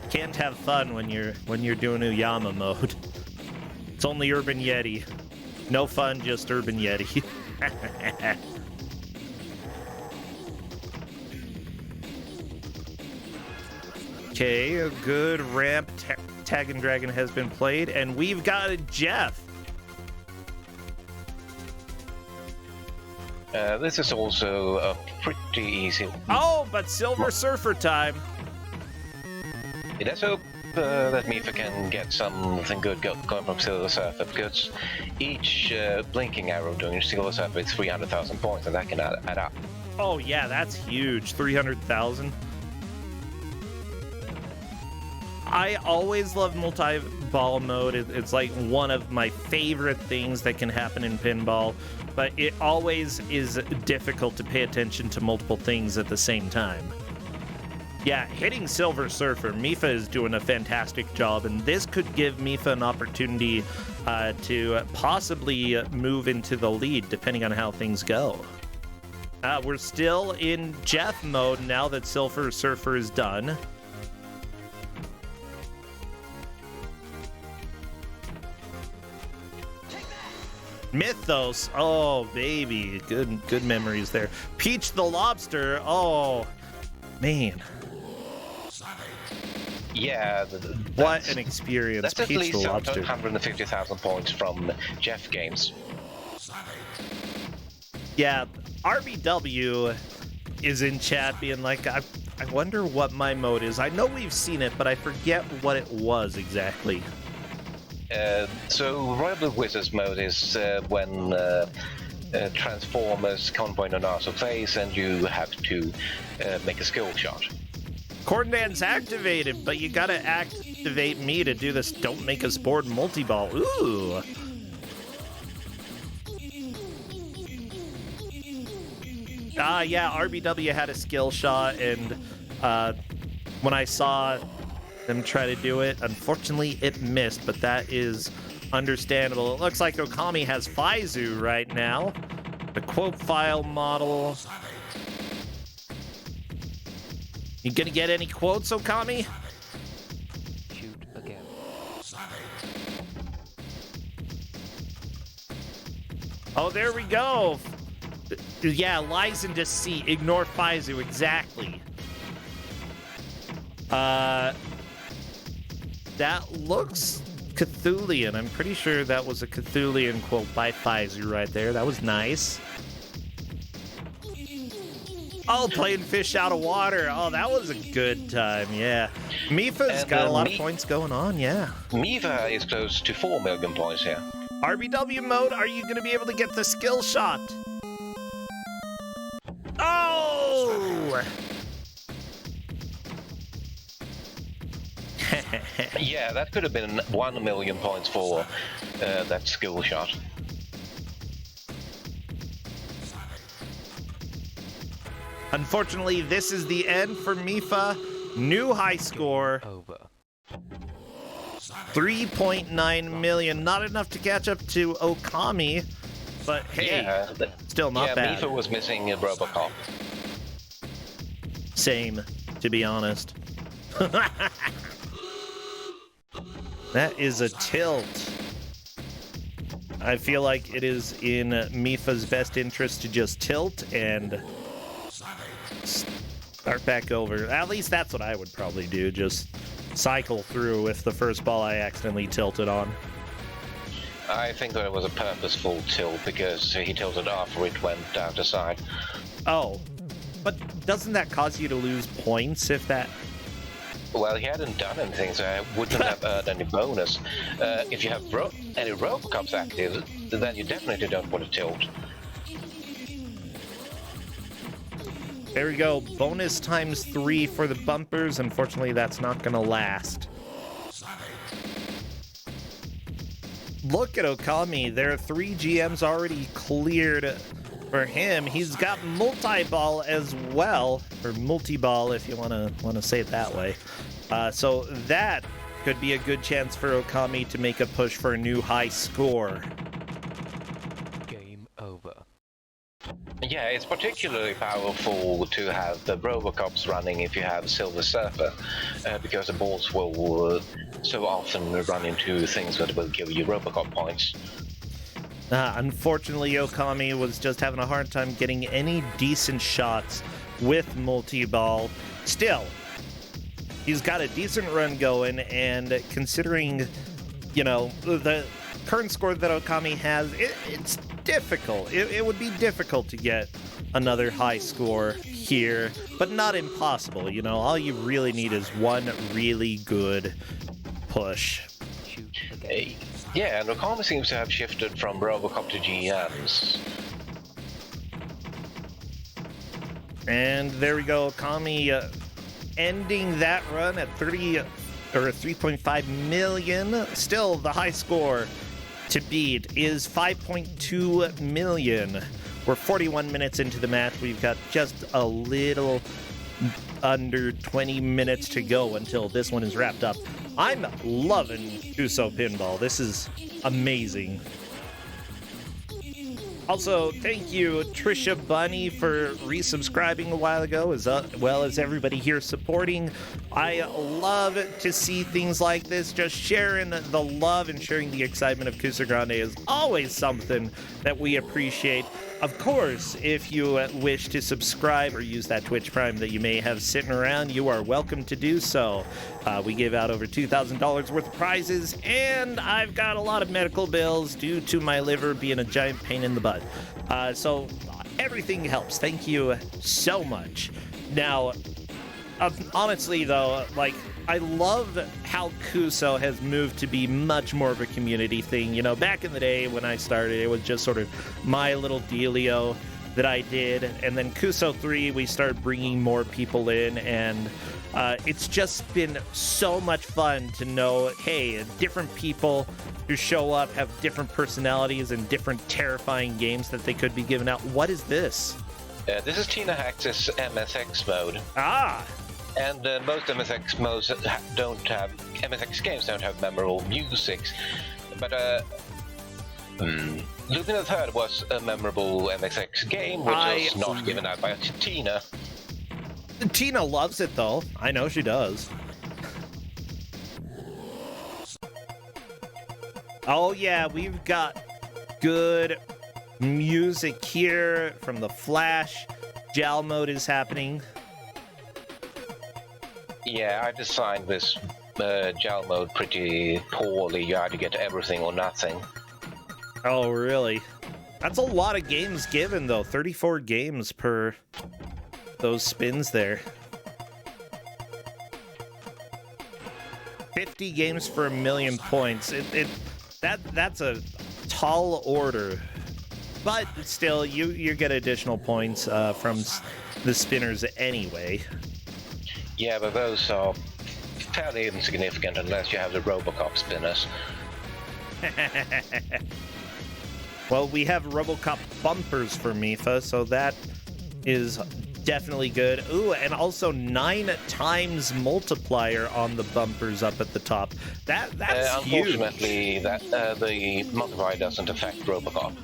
Can't have fun when you're doing Uyama mode. It's only Urban Yeti. No fun, just Urban Yeti. Okay, a good ramp. Tag and Dragon has been played, and we've got Jeff. This is also a pretty easy. Oh, but Silver Surfer time. Let's hope. that Mifa can get something good going from Silver Surfer, because each blinking arrow doing Silver Surfer is 300,000 points, and that can add up. Oh yeah, that's huge. 300,000. I always love multi-ball mode. It's like one of my favorite things that can happen in pinball, but it always is difficult to pay attention to multiple things at the same time. Yeah, hitting Silver Surfer, Mifa is doing a fantastic job, and this could give Mifa an opportunity to possibly move into the lead, depending on how things go. We're still in Jeff mode now that Silver Surfer is done. Mythos, oh baby, good memories there. Peach the Lobster, oh man. Yeah, what an experience. That's at Peach least the Lobster. 150,000 points from Jeff games. Yeah, RBW is in chat being like, I wonder what my mode is. I know we've seen it, but I forget what it was exactly. So Royal Blue Wizards mode is when Transformers convoy an arsenal phase and you have to make a skill shot. Corndan's activated, but you gotta activate me to do this Don't Make Us Bored multi-ball. Ooh. Yeah, RBW had a skill shot, and when I saw them try to do it, unfortunately it missed, but that is understandable. It looks like Okami has Faizu right now. The quote file model. You gonna get any quotes, Okami? Shoot again. Oh, there we go. Yeah, lies in deceit. Ignore Faizu, exactly. That looks Cthulian. I'm pretty sure that was a Cthulian quote by Faizu right there. That was nice. Oh, playing fish out of water. Oh, that was a good time, yeah. Mifa's got a lot of points going on, yeah. Mifa is close to 4 million points here. RBW mode, are you going to be able to get the skill shot? Oh! Yeah, that could have been 1 million points for that skill shot. Unfortunately, this is the end for Mifa. New high score. Over. 3.9 million. Not enough to catch up to Okami, but hey, yeah, still not bad. Mifa was missing a Robocop. Same, to be honest. That is a tilt. I feel like it is in Mifa's best interest to just tilt and start back over. At least that's what I would probably do. Just cycle through if the first ball I accidentally tilted on. I think that it was a purposeful tilt because he tilted after it went out the side. Oh, but doesn't that cause you to lose points if that... Well, he hadn't done anything, so I wouldn't have earned any bonus. If you have any Robocops active, then you definitely don't want to tilt. There we go. Bonus times 3 for the bumpers. Unfortunately, that's not going to last. Look at Okami. There are 3 GMs already cleared for him. He's got multi-ball as well, or multi-ball if you want to say it that way. So that could be a good chance for Okami to make a push for a new high score. Game over. Yeah, it's particularly powerful to have the Robocops running if you have Silver Surfer, because the balls will so often run into things that will give you Robocop points. Unfortunately, Okami was just having a hard time getting any decent shots with multi-ball. Still, he's got a decent run going, and considering, you know, the current score that Okami has, it's difficult. It would be difficult to get another high score here, but not impossible. You know, all you really need is one really good push. Shoot again. Yeah, and Okami seems to have shifted from Robocop to GMs. And there we go, Okami ending that run at 3.5 million. Still, the high score to beat is 5.2 million. We're 41 minutes into the match. We've got just a little under 20 minutes to go until this one is wrapped up. I'm loving Kuso Pinball. This is amazing. Also, thank you, Trisha Bunny, for resubscribing a while ago, as well as everybody here supporting. I love to see things like this. Just sharing the love and sharing the excitement of Kuso6rande is always something that we appreciate. Of course, if you wish to subscribe or use that Twitch Prime that you may have sitting around, you are welcome to do so. We give out over $2,000 worth of prizes, and I've got a lot of medical bills due to my liver being a giant pain in the butt. So everything helps. Thank you so much. Now, honestly, though, like, I love how Kuso has moved to be much more of a community thing. You know, back in the day when I started, it was just sort of my little dealio that I did. And then Kuso3, we started bringing more people in, and it's just been so much fun to know, hey, different people who show up have different personalities and different terrifying games that they could be giving out. What is this? This is Tina Hax's MSX mode. Ah! And most MSX modes don't have, MSX games don't have memorable musics. But Lupin the Third was a memorable MSX game, which was not given out by Tina. Tina loves it, though. I know she does. Oh, yeah, we've got good music here from the Flash. JAL mode is happening. Yeah, I designed this JAL mode pretty poorly. You had to get everything or nothing. Oh, really? That's a lot of games given, though. 34 games per those spins there. 50 games for 1,000,000 points. That's a tall order. But still, you get additional points from the spinners anyway. Yeah, but those are fairly insignificant unless you have the Robocop spinners. Well, we have Robocop bumpers for Mifa, so that is definitely good. Ooh, and also 9 times multiplier on the bumpers up at the top. That's huge. Unfortunately, the multiplier doesn't affect Robocop.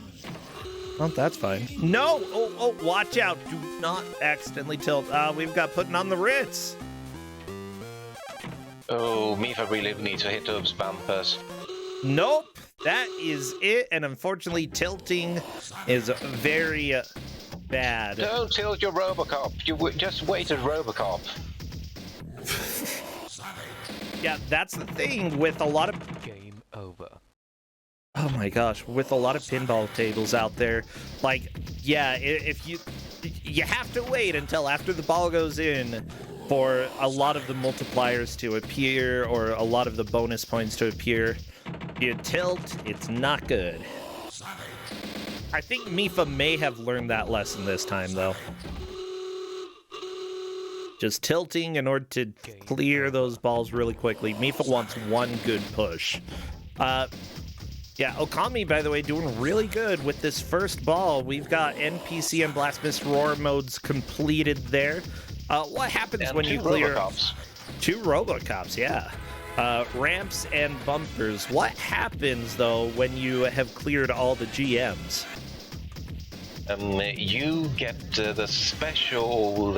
Oh, that's fine. No! Oh, watch out. Do not accidentally tilt. We've got putting on the Ritz. Oh, Mifa really needs to hit those bumpers. Nope. That is it. And unfortunately, tilting is very bad. Don't tilt your Robocop. You just waited Robocop. Yeah, that's the thing with a lot of... Game over. Oh my gosh, with a lot of pinball tables out there, like, yeah, if you have to wait until after the ball goes in for a lot of the multipliers to appear or a lot of the bonus points to appear. You tilt, it's not good. I think Mifa may have learned that lesson this time, though. Just tilting in order to clear those balls really quickly. Mifa wants one good push. Yeah, Okami, by the way, doing really good with this first ball. We've got NPC and Blastmist Roar modes completed there. What happens when you clear... Robocops. 2 Robocops, yeah. Ramps and bumpers. What happens, though, when you have cleared all the GMs? You get the special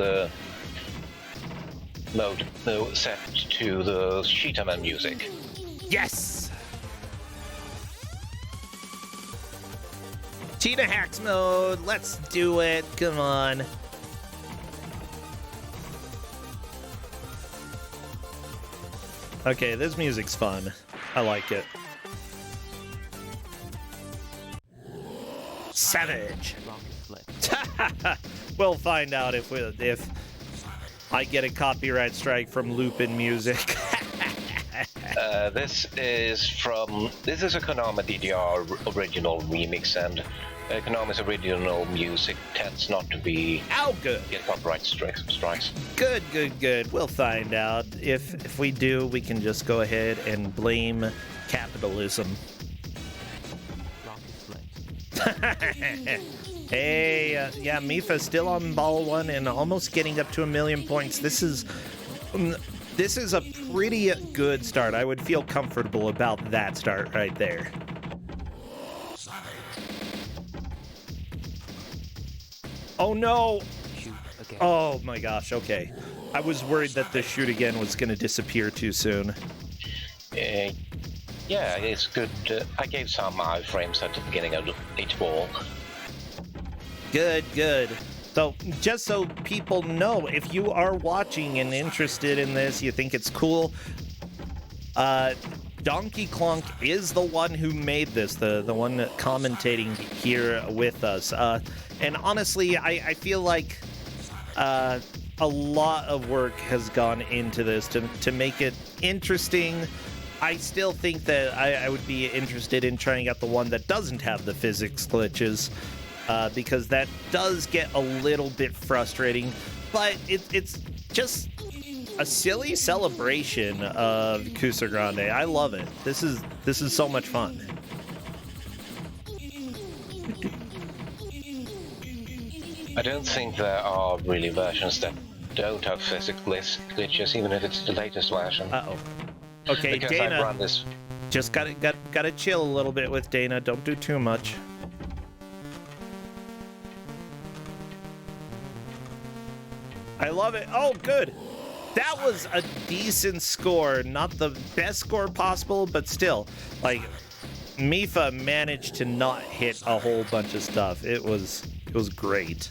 mode set to the Cheetahman music. Yes! Tina Hacks mode, let's do it, come on. Okay, this music's fun. I like it. Savage. Rock is lit. We'll find out if I get a copyright strike from Lupin Music. This is a Konami DDR original remix, and Konami's original music tends not to be Good. get copyright strikes. Good. We'll find out. If we do, we can just go ahead and blame capitalism. Rock is lit. Hey, yeah, Mifa's still on ball one and almost getting up to 1 million points. This is a pretty good start. I would feel comfortable about that start right there. Oh no! Shoot again. Oh my gosh, okay. I was worried that the shoot again was going to disappear too soon. Yeah, it's good. I gave some iframes at the beginning of each ball. Good. So, just so people know, if you are watching and interested in this, you think it's cool, Donkey Clonk is the one who made this, the one commentating here with us. And honestly, I feel like a lot of work has gone into this to make it interesting. I still think that I would be interested in trying out the one that doesn't have the physics glitches. Because that does get a little bit frustrating, but it's just a silly celebration of Kuso6rande. I love it. This is so much fun. I don't think there are really versions that don't have physics glitches, even if it's the latest version. Okay, because Dana, I've run this. just gotta chill a little bit with Dana. Don't do too much. I love it. Oh, good. That was a decent score. Not the best score possible, but still, like, Mifa managed to not hit a whole bunch of stuff. It was great.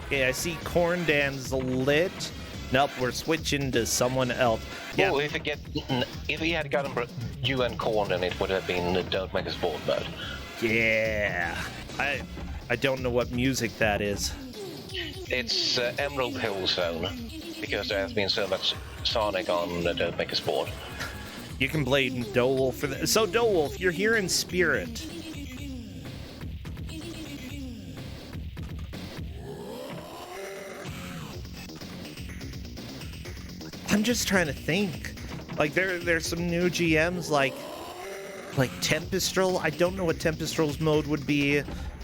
Okay, I see Corn Dan's lit. Nope, we're switching to someone else. Yeah. Oh, if he had gotten you and Corn, then it would have been Don't Make Us Bored mode. Yeah. I don't know what music that is. It's Emerald Hill Zone, because there has been so much Sonic on Don't Make Us Bored. You can blame Dowolf for that. So Dowolf, you're here in spirit. I'm just trying to think. Like there's some new GMs like Tempestral. I don't know what Tempestral's mode would be.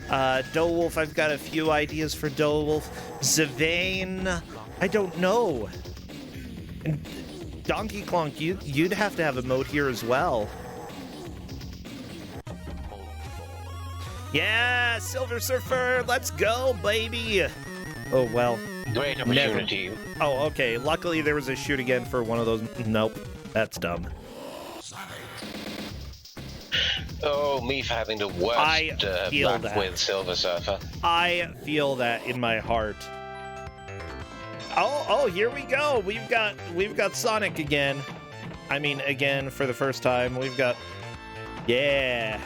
Dowolf, I've got a few ideas for Dowolf. Zavane, I don't know. And Donkey Clonk, you'd have to have a mode here as well. Yeah, Silver Surfer, let's go, baby. Oh, well. Great opportunity. Never. Oh, okay. Luckily, there was a shoot again for one of those. Nope, that's dumb. Oh, me for having the worst luck with Silver Surfer. I feel that in my heart. Oh, here we go. We've got Sonic again. I mean, again for the first time. We've got, yeah.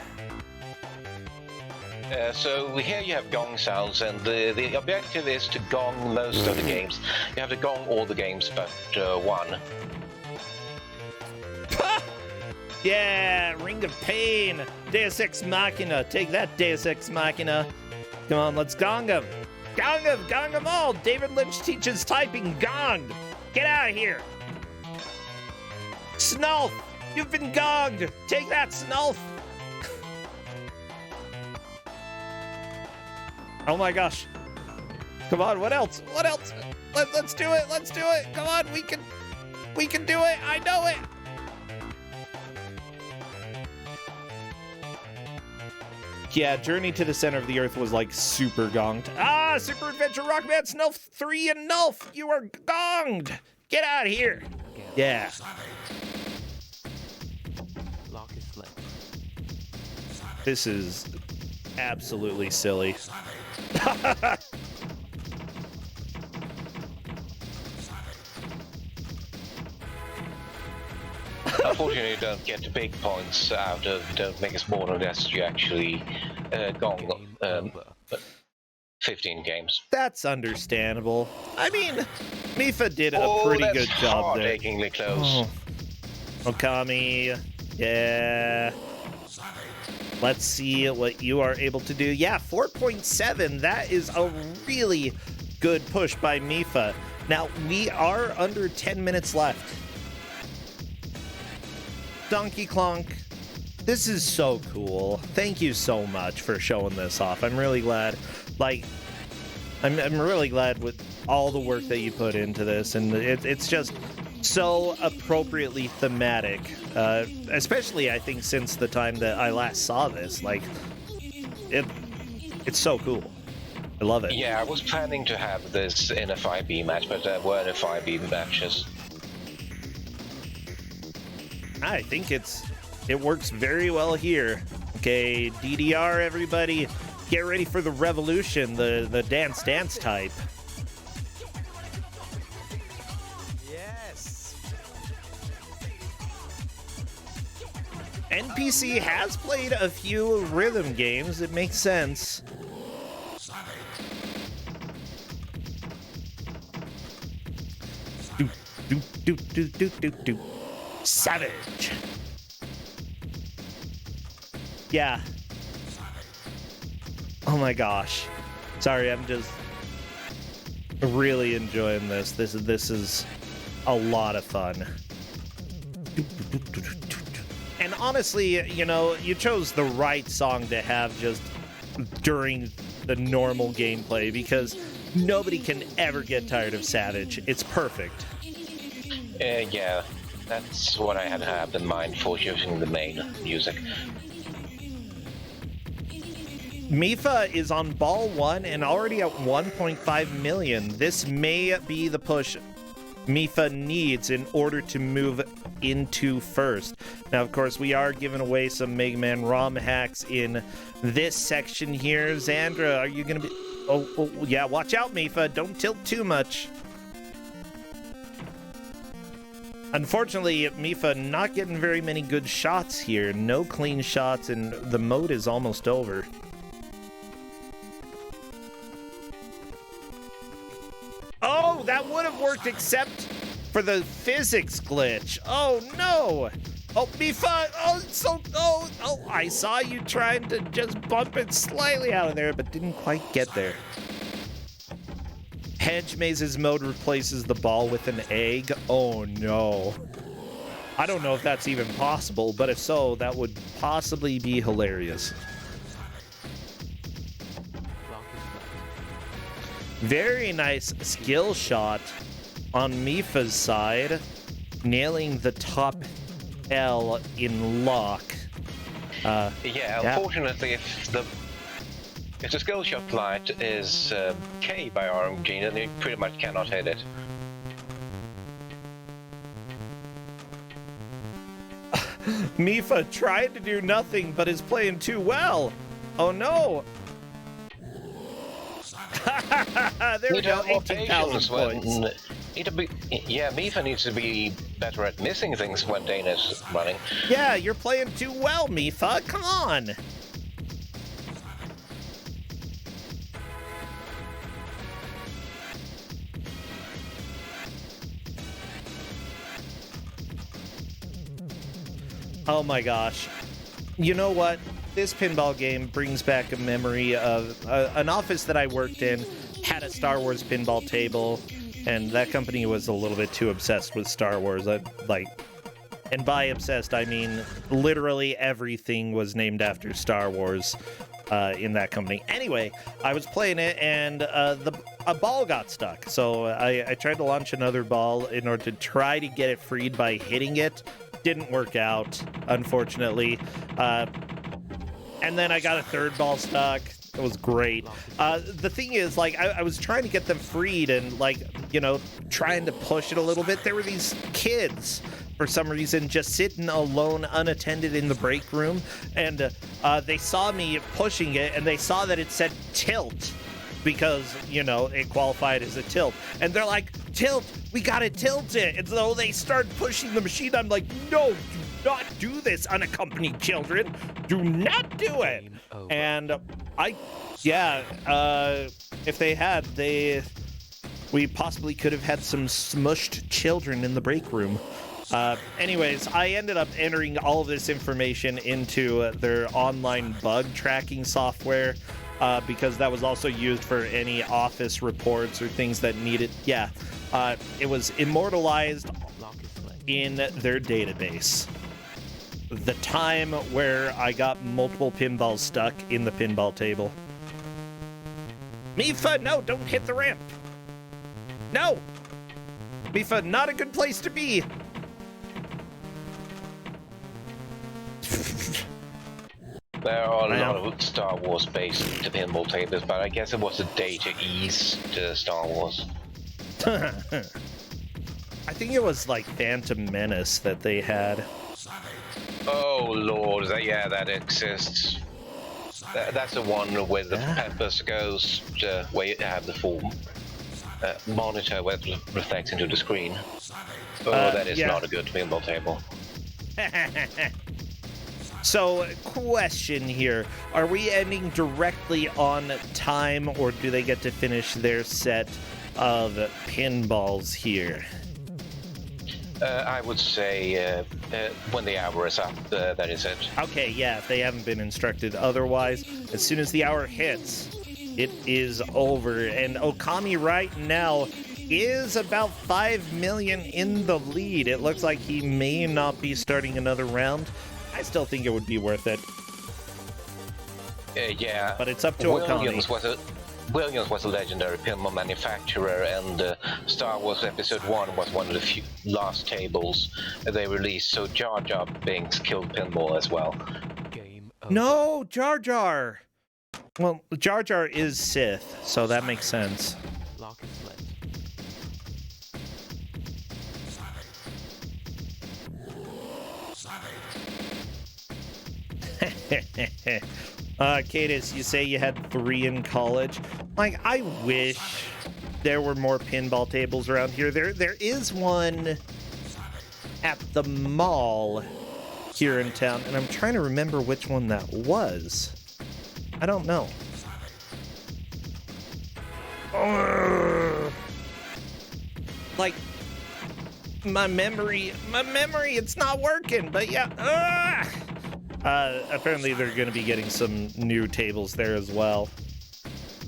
So here you have gong sounds, and the objective is to gong most of the games. You have to gong all the games but one. Yeah, Ring of Pain, Deus Ex Machina. Take that, Deus Ex Machina. Come on, let's gong them. Gong them all. David Lynch teaches typing. Gonged. Get out of here. Snulf, you've been gonged. Take that, Snulf. Oh my gosh. Come on, what else? Let's do it. Come on, we can do it. I know it. Yeah, Journey to the Center of the Earth was like super gonged. Ah, Super Adventure Rockman Snulf 3 and Nulf, you are gonged. Get out of here. Yeah. Lock is lit. This is absolutely silly. unfortunately, you don't get the big points out of, don't make a sport unless you actually gone Game um, over. 15 games. That's understandable. I mean, Mifa did a Oh, pretty that's good job there. heart-achingly close. Oh. Okami, yeah. Let's see what you are able to do. Yeah, 4.7. That is a really good push by Mifa. Now, we are under 10 minutes left. Donkey Clonk, this is so cool. Thank you so much for showing this off. I'm really glad. Like, I'm really glad with all the work that you put into this, and it's just so appropriately thematic. Especially, I think, since the time that I last saw this. Like, it's so cool. I love it. Yeah, I was planning to have this in a 5B match, but there weren't a 5B matches. I think it works very well here. Okay, DDR, everybody, get ready for the revolution, the dance type. Yes. NPC has played a few rhythm games. It makes sense. Do. Savage. Yeah. Oh my gosh. Sorry, I'm just really enjoying this. This is a lot of fun. And honestly, you know, you chose the right song to have just during the normal gameplay because nobody can ever get tired of Savage. It's perfect. Yeah, that's what I had in mind for choosing the main music. Mifa is on ball 1 and already at 1.5 million. This may be the push Mifa needs in order to move into first. Now, of course, we are giving away some Mega Man ROM hacks in this section here. Xandra, are you going to be... Oh, yeah, watch out, Mifa. Don't tilt too much. Unfortunately, Mifa not getting very many good shots here. No clean shots, and the mode is almost over. Oh, that would have worked except for the physics glitch. Oh, no. Oh, Mifa. Oh, I saw you trying to just bump it slightly out of there, but didn't quite get there. Hedge Maze's mode replaces the ball with an egg. Oh, no. I don't know if that's even possible, but if so, that would possibly be hilarious. Very nice skill shot on Mifa's side, nailing the top L in lock. Yeah, unfortunately, if the skill shot light is K by RMG, then you pretty much cannot hit it. Mifa tried to do nothing, but is playing too well. Oh no! There we go, 18,000 points. Mifa needs to be better at missing things when Dana's running. Yeah, you're playing too well, Mifa. Come on. Oh my gosh. You know what? This pinball game brings back a memory of an office that I worked in had a Star Wars pinball table, and that company was a little bit too obsessed with Star Wars. And by obsessed, I mean literally everything was named after Star Wars in that company. Anyway, I was playing it, and a ball got stuck. So I tried to launch another ball in order to try to get it freed by hitting it. Didn't work out, unfortunately. And then I got a third ball stuck. It was great. The thing is, like, I was trying to get them freed and, like, you know, trying to push it a little bit. There were these kids, for some reason, just sitting alone, unattended in the break room. And they saw me pushing it, and they saw that it said tilt because, you know, it qualified as a tilt. And they're like, tilt, we gotta tilt it. And so they start pushing the machine. I'm like, no, you not do this, unaccompanied children. Do not do it. Game over. And if they had, we possibly could have had some smushed children in the break room. Anyways, I ended up entering all of this information into their online bug tracking software, because that was also used for any office reports or things that needed. Yeah, it was immortalized Lock is lit. in their database. The time where I got multiple pinballs stuck in the pinball table. Mifa, no, don't hit the ramp. No! Mifa, not a good place to be. There are a lot of Star Wars based pinball tables, but I guess it was a day to ease to Star Wars. I think it was like Phantom Menace that they had. Oh lord, that exists. That's the one where the Peppers goes to where you have the full monitor where it reflects into the screen. Oh, that is not a good pinball table. So, question here. Are we ending directly on time, or do they get to finish their set of pinballs here? I would say when the hour is up, that is it. Okay, yeah, if they haven't been instructed otherwise, as soon as the hour hits, it is over. And Okami right now is about 5 million in the lead. It looks like he may not be starting another round. I still think it would be worth it. Yeah. But it's up to Okami. Williams was a legendary pinball manufacturer, and Star Wars Episode 1 was one of the few last tables they released, so Jar Jar Binks killed pinball as well. Game over. No, Jar Jar! Well, Jar Jar is Sith, so that makes sense. Lock is lit. Cadis, you say you had 3 in college. Like, I wish there were more pinball tables around here. There is one at the mall here in town, and I'm trying to remember which one that was. I don't know. Like, my memory, it's not working, but yeah. Apparently they're going to be getting some new tables there as well.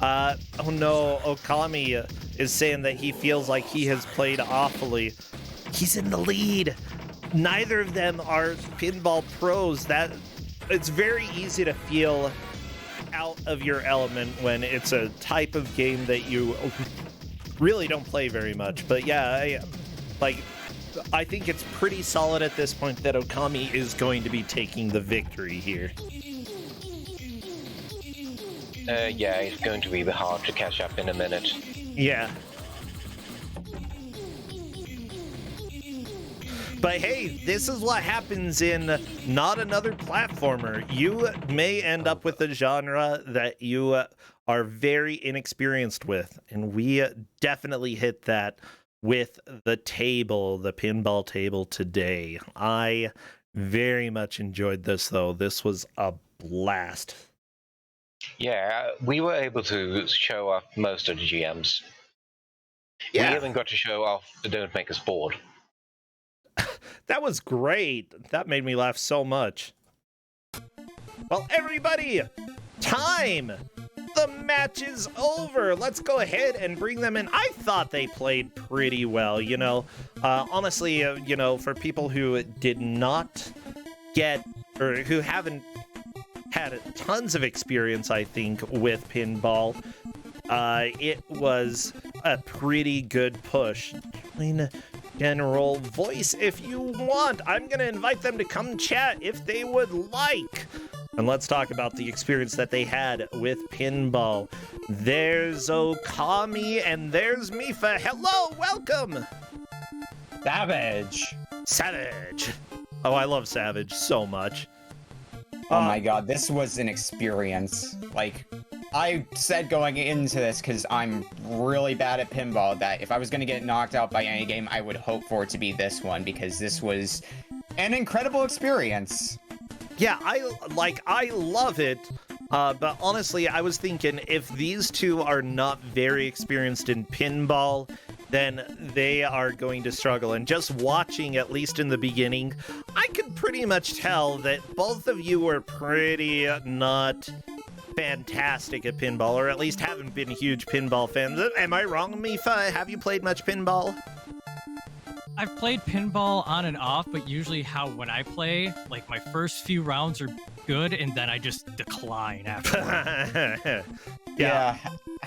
Oh no, Okami is saying that he feels like he has played awfully. He's in the lead. Neither of them are pinball pros. It's very easy to feel out of your element when it's a type of game that you really don't play very much. But yeah, I think it's pretty solid at this point that Okami is going to be taking the victory here. Yeah, it's going to be hard to catch up in a minute. Yeah. But hey, this is what happens in not another platformer. You may end up with a genre that you are very inexperienced with, and we definitely hit that with the pinball table today. I very much enjoyed this, though. This was a blast. Yeah, we were able to show off most of the GMs. Yeah. We even got to show off the Don't Make Us Bored. That was great. That made me laugh so much. Well, everybody, time! The match is over. Let's go ahead and bring them in. I thought they played pretty well, you know. Honestly, you know, for people who did not get, or who haven't had tons of experience, I think, with pinball, it was a pretty good push. Join General Voice if you want. I'm going to invite them to come chat if they would like. And let's talk about the experience that they had with pinball. There's Okami and there's Mifa. Hello, welcome. Savage. Oh, I love Savage so much. Oh my god, this was an experience. Like, I said going into this, because I'm really bad at pinball, that if I was going to get knocked out by any game, I would hope for it to be this one, because this was an incredible experience. Yeah, I love it. But honestly, I was thinking if these two are not very experienced in pinball, then they are going to struggle. And just watching, at least in the beginning, I could pretty much tell that both of you were pretty not fantastic at pinball, or at least haven't been huge pinball fans. Am I wrong, Mifa? Have you played much pinball? I've played pinball on and off, but usually when I play, like my first few rounds are good, and then I just decline after. Yeah.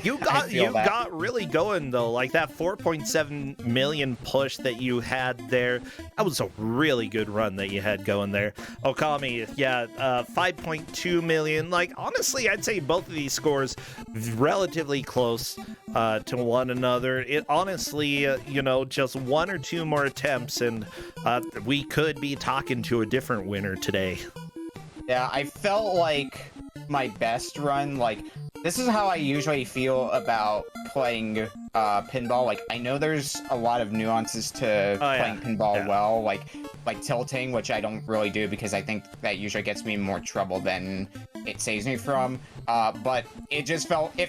You got really going though, like that 4.7 million push that you had there. That was a really good run that you had going there. Okami, yeah, 5.2 million. Like honestly, I'd say both of these scores relatively close to one another. It honestly, just one or two more attempts, and we could be talking to a different winner today. Yeah, I felt like my best run, like, this is how I usually feel about playing pinball. Like, I know there's a lot of nuances to playing pinball well, like tilting, which I don't really do because I think that usually gets me in more trouble than it saves me from. But it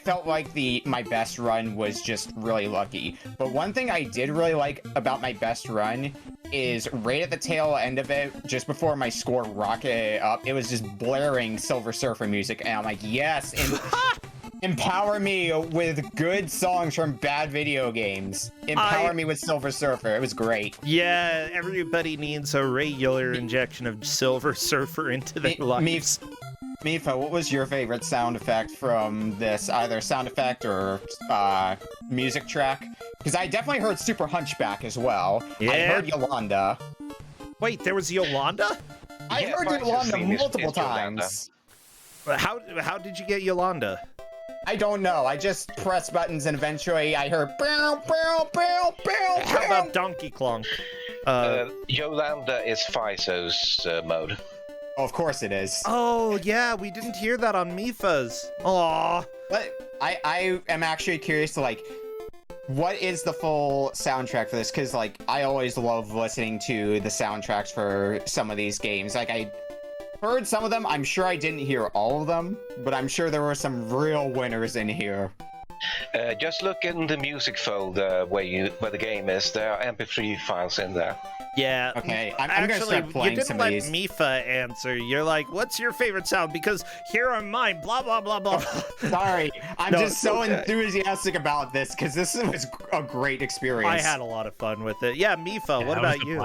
felt like my best run was just really lucky. But one thing I did really like about my best run is right at the tail end of it, just before my score rocketed up, it was just blaring Silver Surfer music, and I'm like, yes, empower me with good songs from bad video games. Empower me with Silver Surfer. It was great. Yeah, everybody needs a regular injection of Silver Surfer into their lives. Mifa, what was your favorite sound effect from this, either sound effect or music track? Because I definitely heard Super Hunchback as well. Yeah. I heard Yolanda. Wait, there was Yolanda? I heard Yolanda multiple times. How did you get Yolanda? I don't know. I just pressed buttons and eventually I heard bow, bow, bow, bow. How about Donkey Kong? Yolanda is FISO's mode. Oh, of course it is. Oh, yeah, we didn't hear that on Mifa's. Aww. But I am actually curious to, like, what is the full soundtrack for this? Because, like, I always love listening to the soundtracks for some of these games. Like, I heard some of them. I'm sure I didn't hear all of them, but I'm sure there were some real winners in here. Just look in the music folder where the game is. There are MP3 files in there. Yeah. Okay, I'm gonna start playing some of these. You didn't let Mifa answer. You're like, what's your favorite sound? Because here are mine, blah, blah, blah, blah. Sorry, I'm just so enthusiastic about this, because this was a great experience. I had a lot of fun with it. Yeah, Mifa, what about you?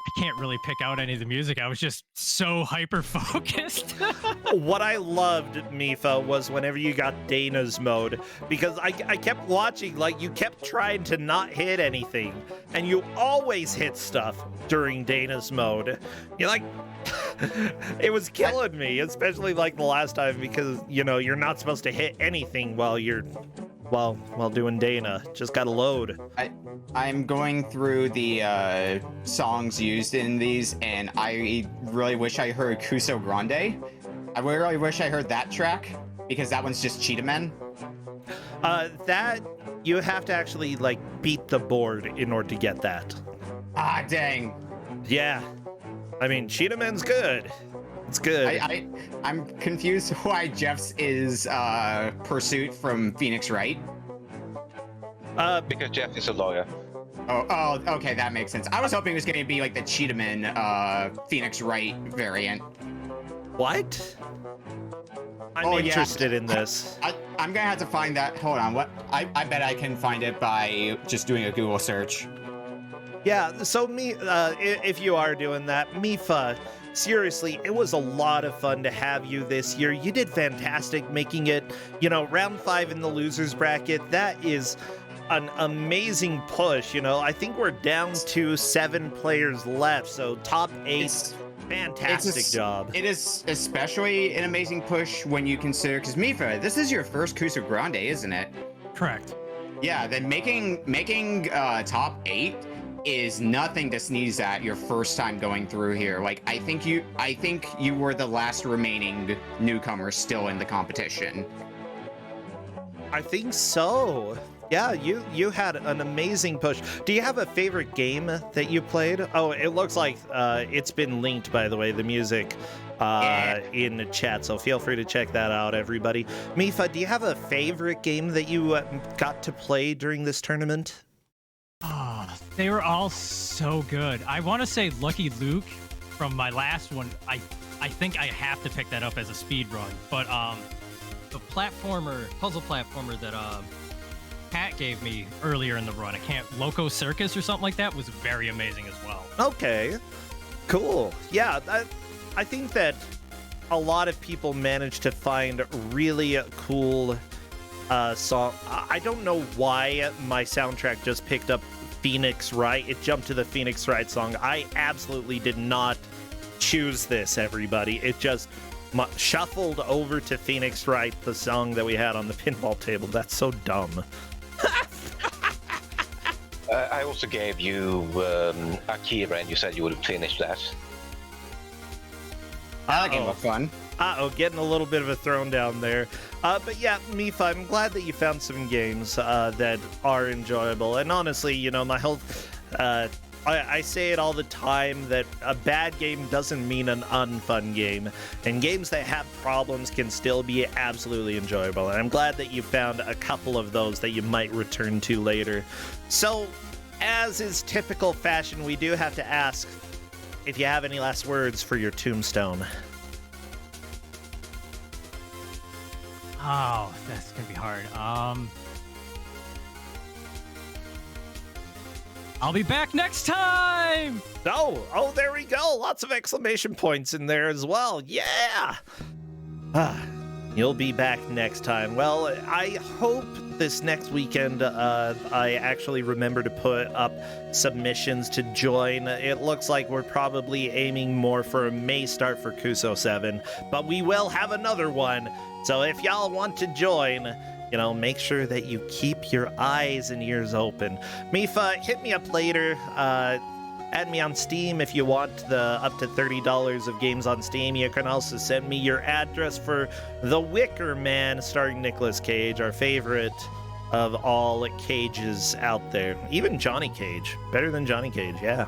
I can't really pick out any of the music. I was just so hyper-focused. What I loved, Mifa, was whenever you got Dana's mode, because I kept watching, like, you kept trying to not hit anything, and you always hit stuff during Dana's mode. You're like, it was killing me, especially, like, the last time, because, you're not supposed to hit anything while you're... While doing Dana. Just gotta load. I'm going through the songs used in these, and I really wish I heard Kuso6rande. I really wish I heard that track, because that one's just Cheetah Men. That, you have to actually, like, beat the board in order to get that. Ah, dang. Yeah. I mean, Cheetah Men's good. It's good. I'm confused why Jeff's is Pursuit from Phoenix Wright. Because Jeff is a lawyer. Oh, okay, that makes sense. I was hoping it was going to be like the Cheetah Man Phoenix Wright variant. What? I'm interested in this. I'm gonna have to find that. Hold on, what? I bet I can find it by just doing a Google search. Yeah, so if you are doing that, Mifa, seriously, it was a lot of fun to have you this year. You did fantastic making it, round 5 in the losers bracket. That is an amazing push. I think we're down to 7 players left, so top 8. Fantastic job. It is especially an amazing push when you consider, because Mifa, this is your first Kuso6rande, isn't it? Correct. Yeah, then making top 8 is nothing to sneeze at your first time going through here. Like, I think you were the last remaining newcomer still in the competition. I think so. Yeah, you had an amazing push. Do you have a favorite game that you played? Oh, it looks like it's been linked, by the way, the music in the chat, so feel free to check that out, everybody. Mifa, do you have a favorite game that you got to play during this tournament? Oh, they were all so good. I want to say Lucky Luke from my last one. I think I have to pick that up as a speed run. But the puzzle platformer that Pat gave me earlier in the run, Loco Circus or something like that, was very amazing as well. Okay, cool. Yeah, I think that a lot of people manage to find really cool song. I don't know why my soundtrack just picked up Phoenix Wright. It jumped to the Phoenix Wright song. I absolutely did not choose this, everybody. It just shuffled over to Phoenix Wright, the song that we had on the pinball table. That's so dumb. I also gave you Akira, and you said you would finish that. That game was fun. Uh-oh, getting a little bit of a throne down there. But yeah, Mifa, I'm glad that you found some games that are enjoyable. And honestly, you know, my whole... I say it all the time that a bad game doesn't mean an unfun game. And games that have problems can still be absolutely enjoyable. And I'm glad that you found a couple of those that you might return to later. So, as is typical fashion, we do have to ask if you have any last words for your tombstone. Oh, that's gonna be hard. I'll be back next time! Oh, there we go. Lots of exclamation points in there as well. Yeah! You'll be back next time. Well, I hope this next weekend I actually remember to put up submissions to join. It looks like we're probably aiming more for a May start for Kuso7, but we will have another one. So if y'all want to join, you know, make sure that you keep your eyes and ears open. Mifa, hit me up later. Add me on Steam if you want the up to $30 of games on Steam. You can also send me your address for The Wicker Man starring Nicolas Cage, our favorite of all Cages out there. Even Johnny Cage. Better than Johnny Cage, yeah.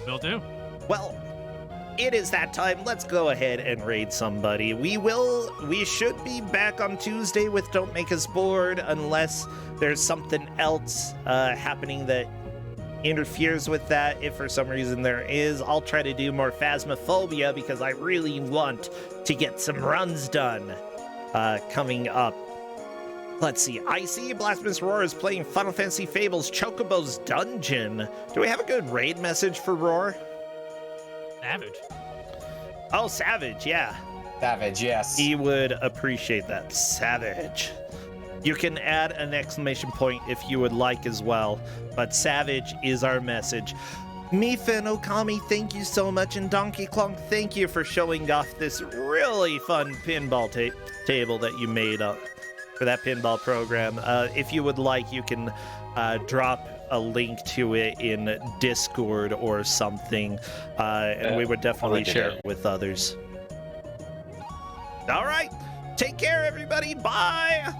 Will do. Well, it is that time. Let's go ahead and raid somebody. We should be back on Tuesday with Don't Make Us Bored unless there's something else happening that interferes with that. If for some reason there is, I'll try to do more Phasmophobia because I really want to get some runs done coming up. Let's see. I see Blasphemous Roar is playing Final Fantasy Fables Chocobo's Dungeon. Do we have a good raid message for Roar? Savage. Oh, Savage, yeah. Savage, yes. He would appreciate that. Savage. You can add an exclamation point if you would like as well, but Savage is our message. Mifa and Okami, thank you so much, and Donkey Kong, thank you for showing off this really fun pinball table that you made for that pinball program. If you would like, you can drop a link to it in Discord or something, and we would definitely share it with others. All right, take care, everybody. Bye.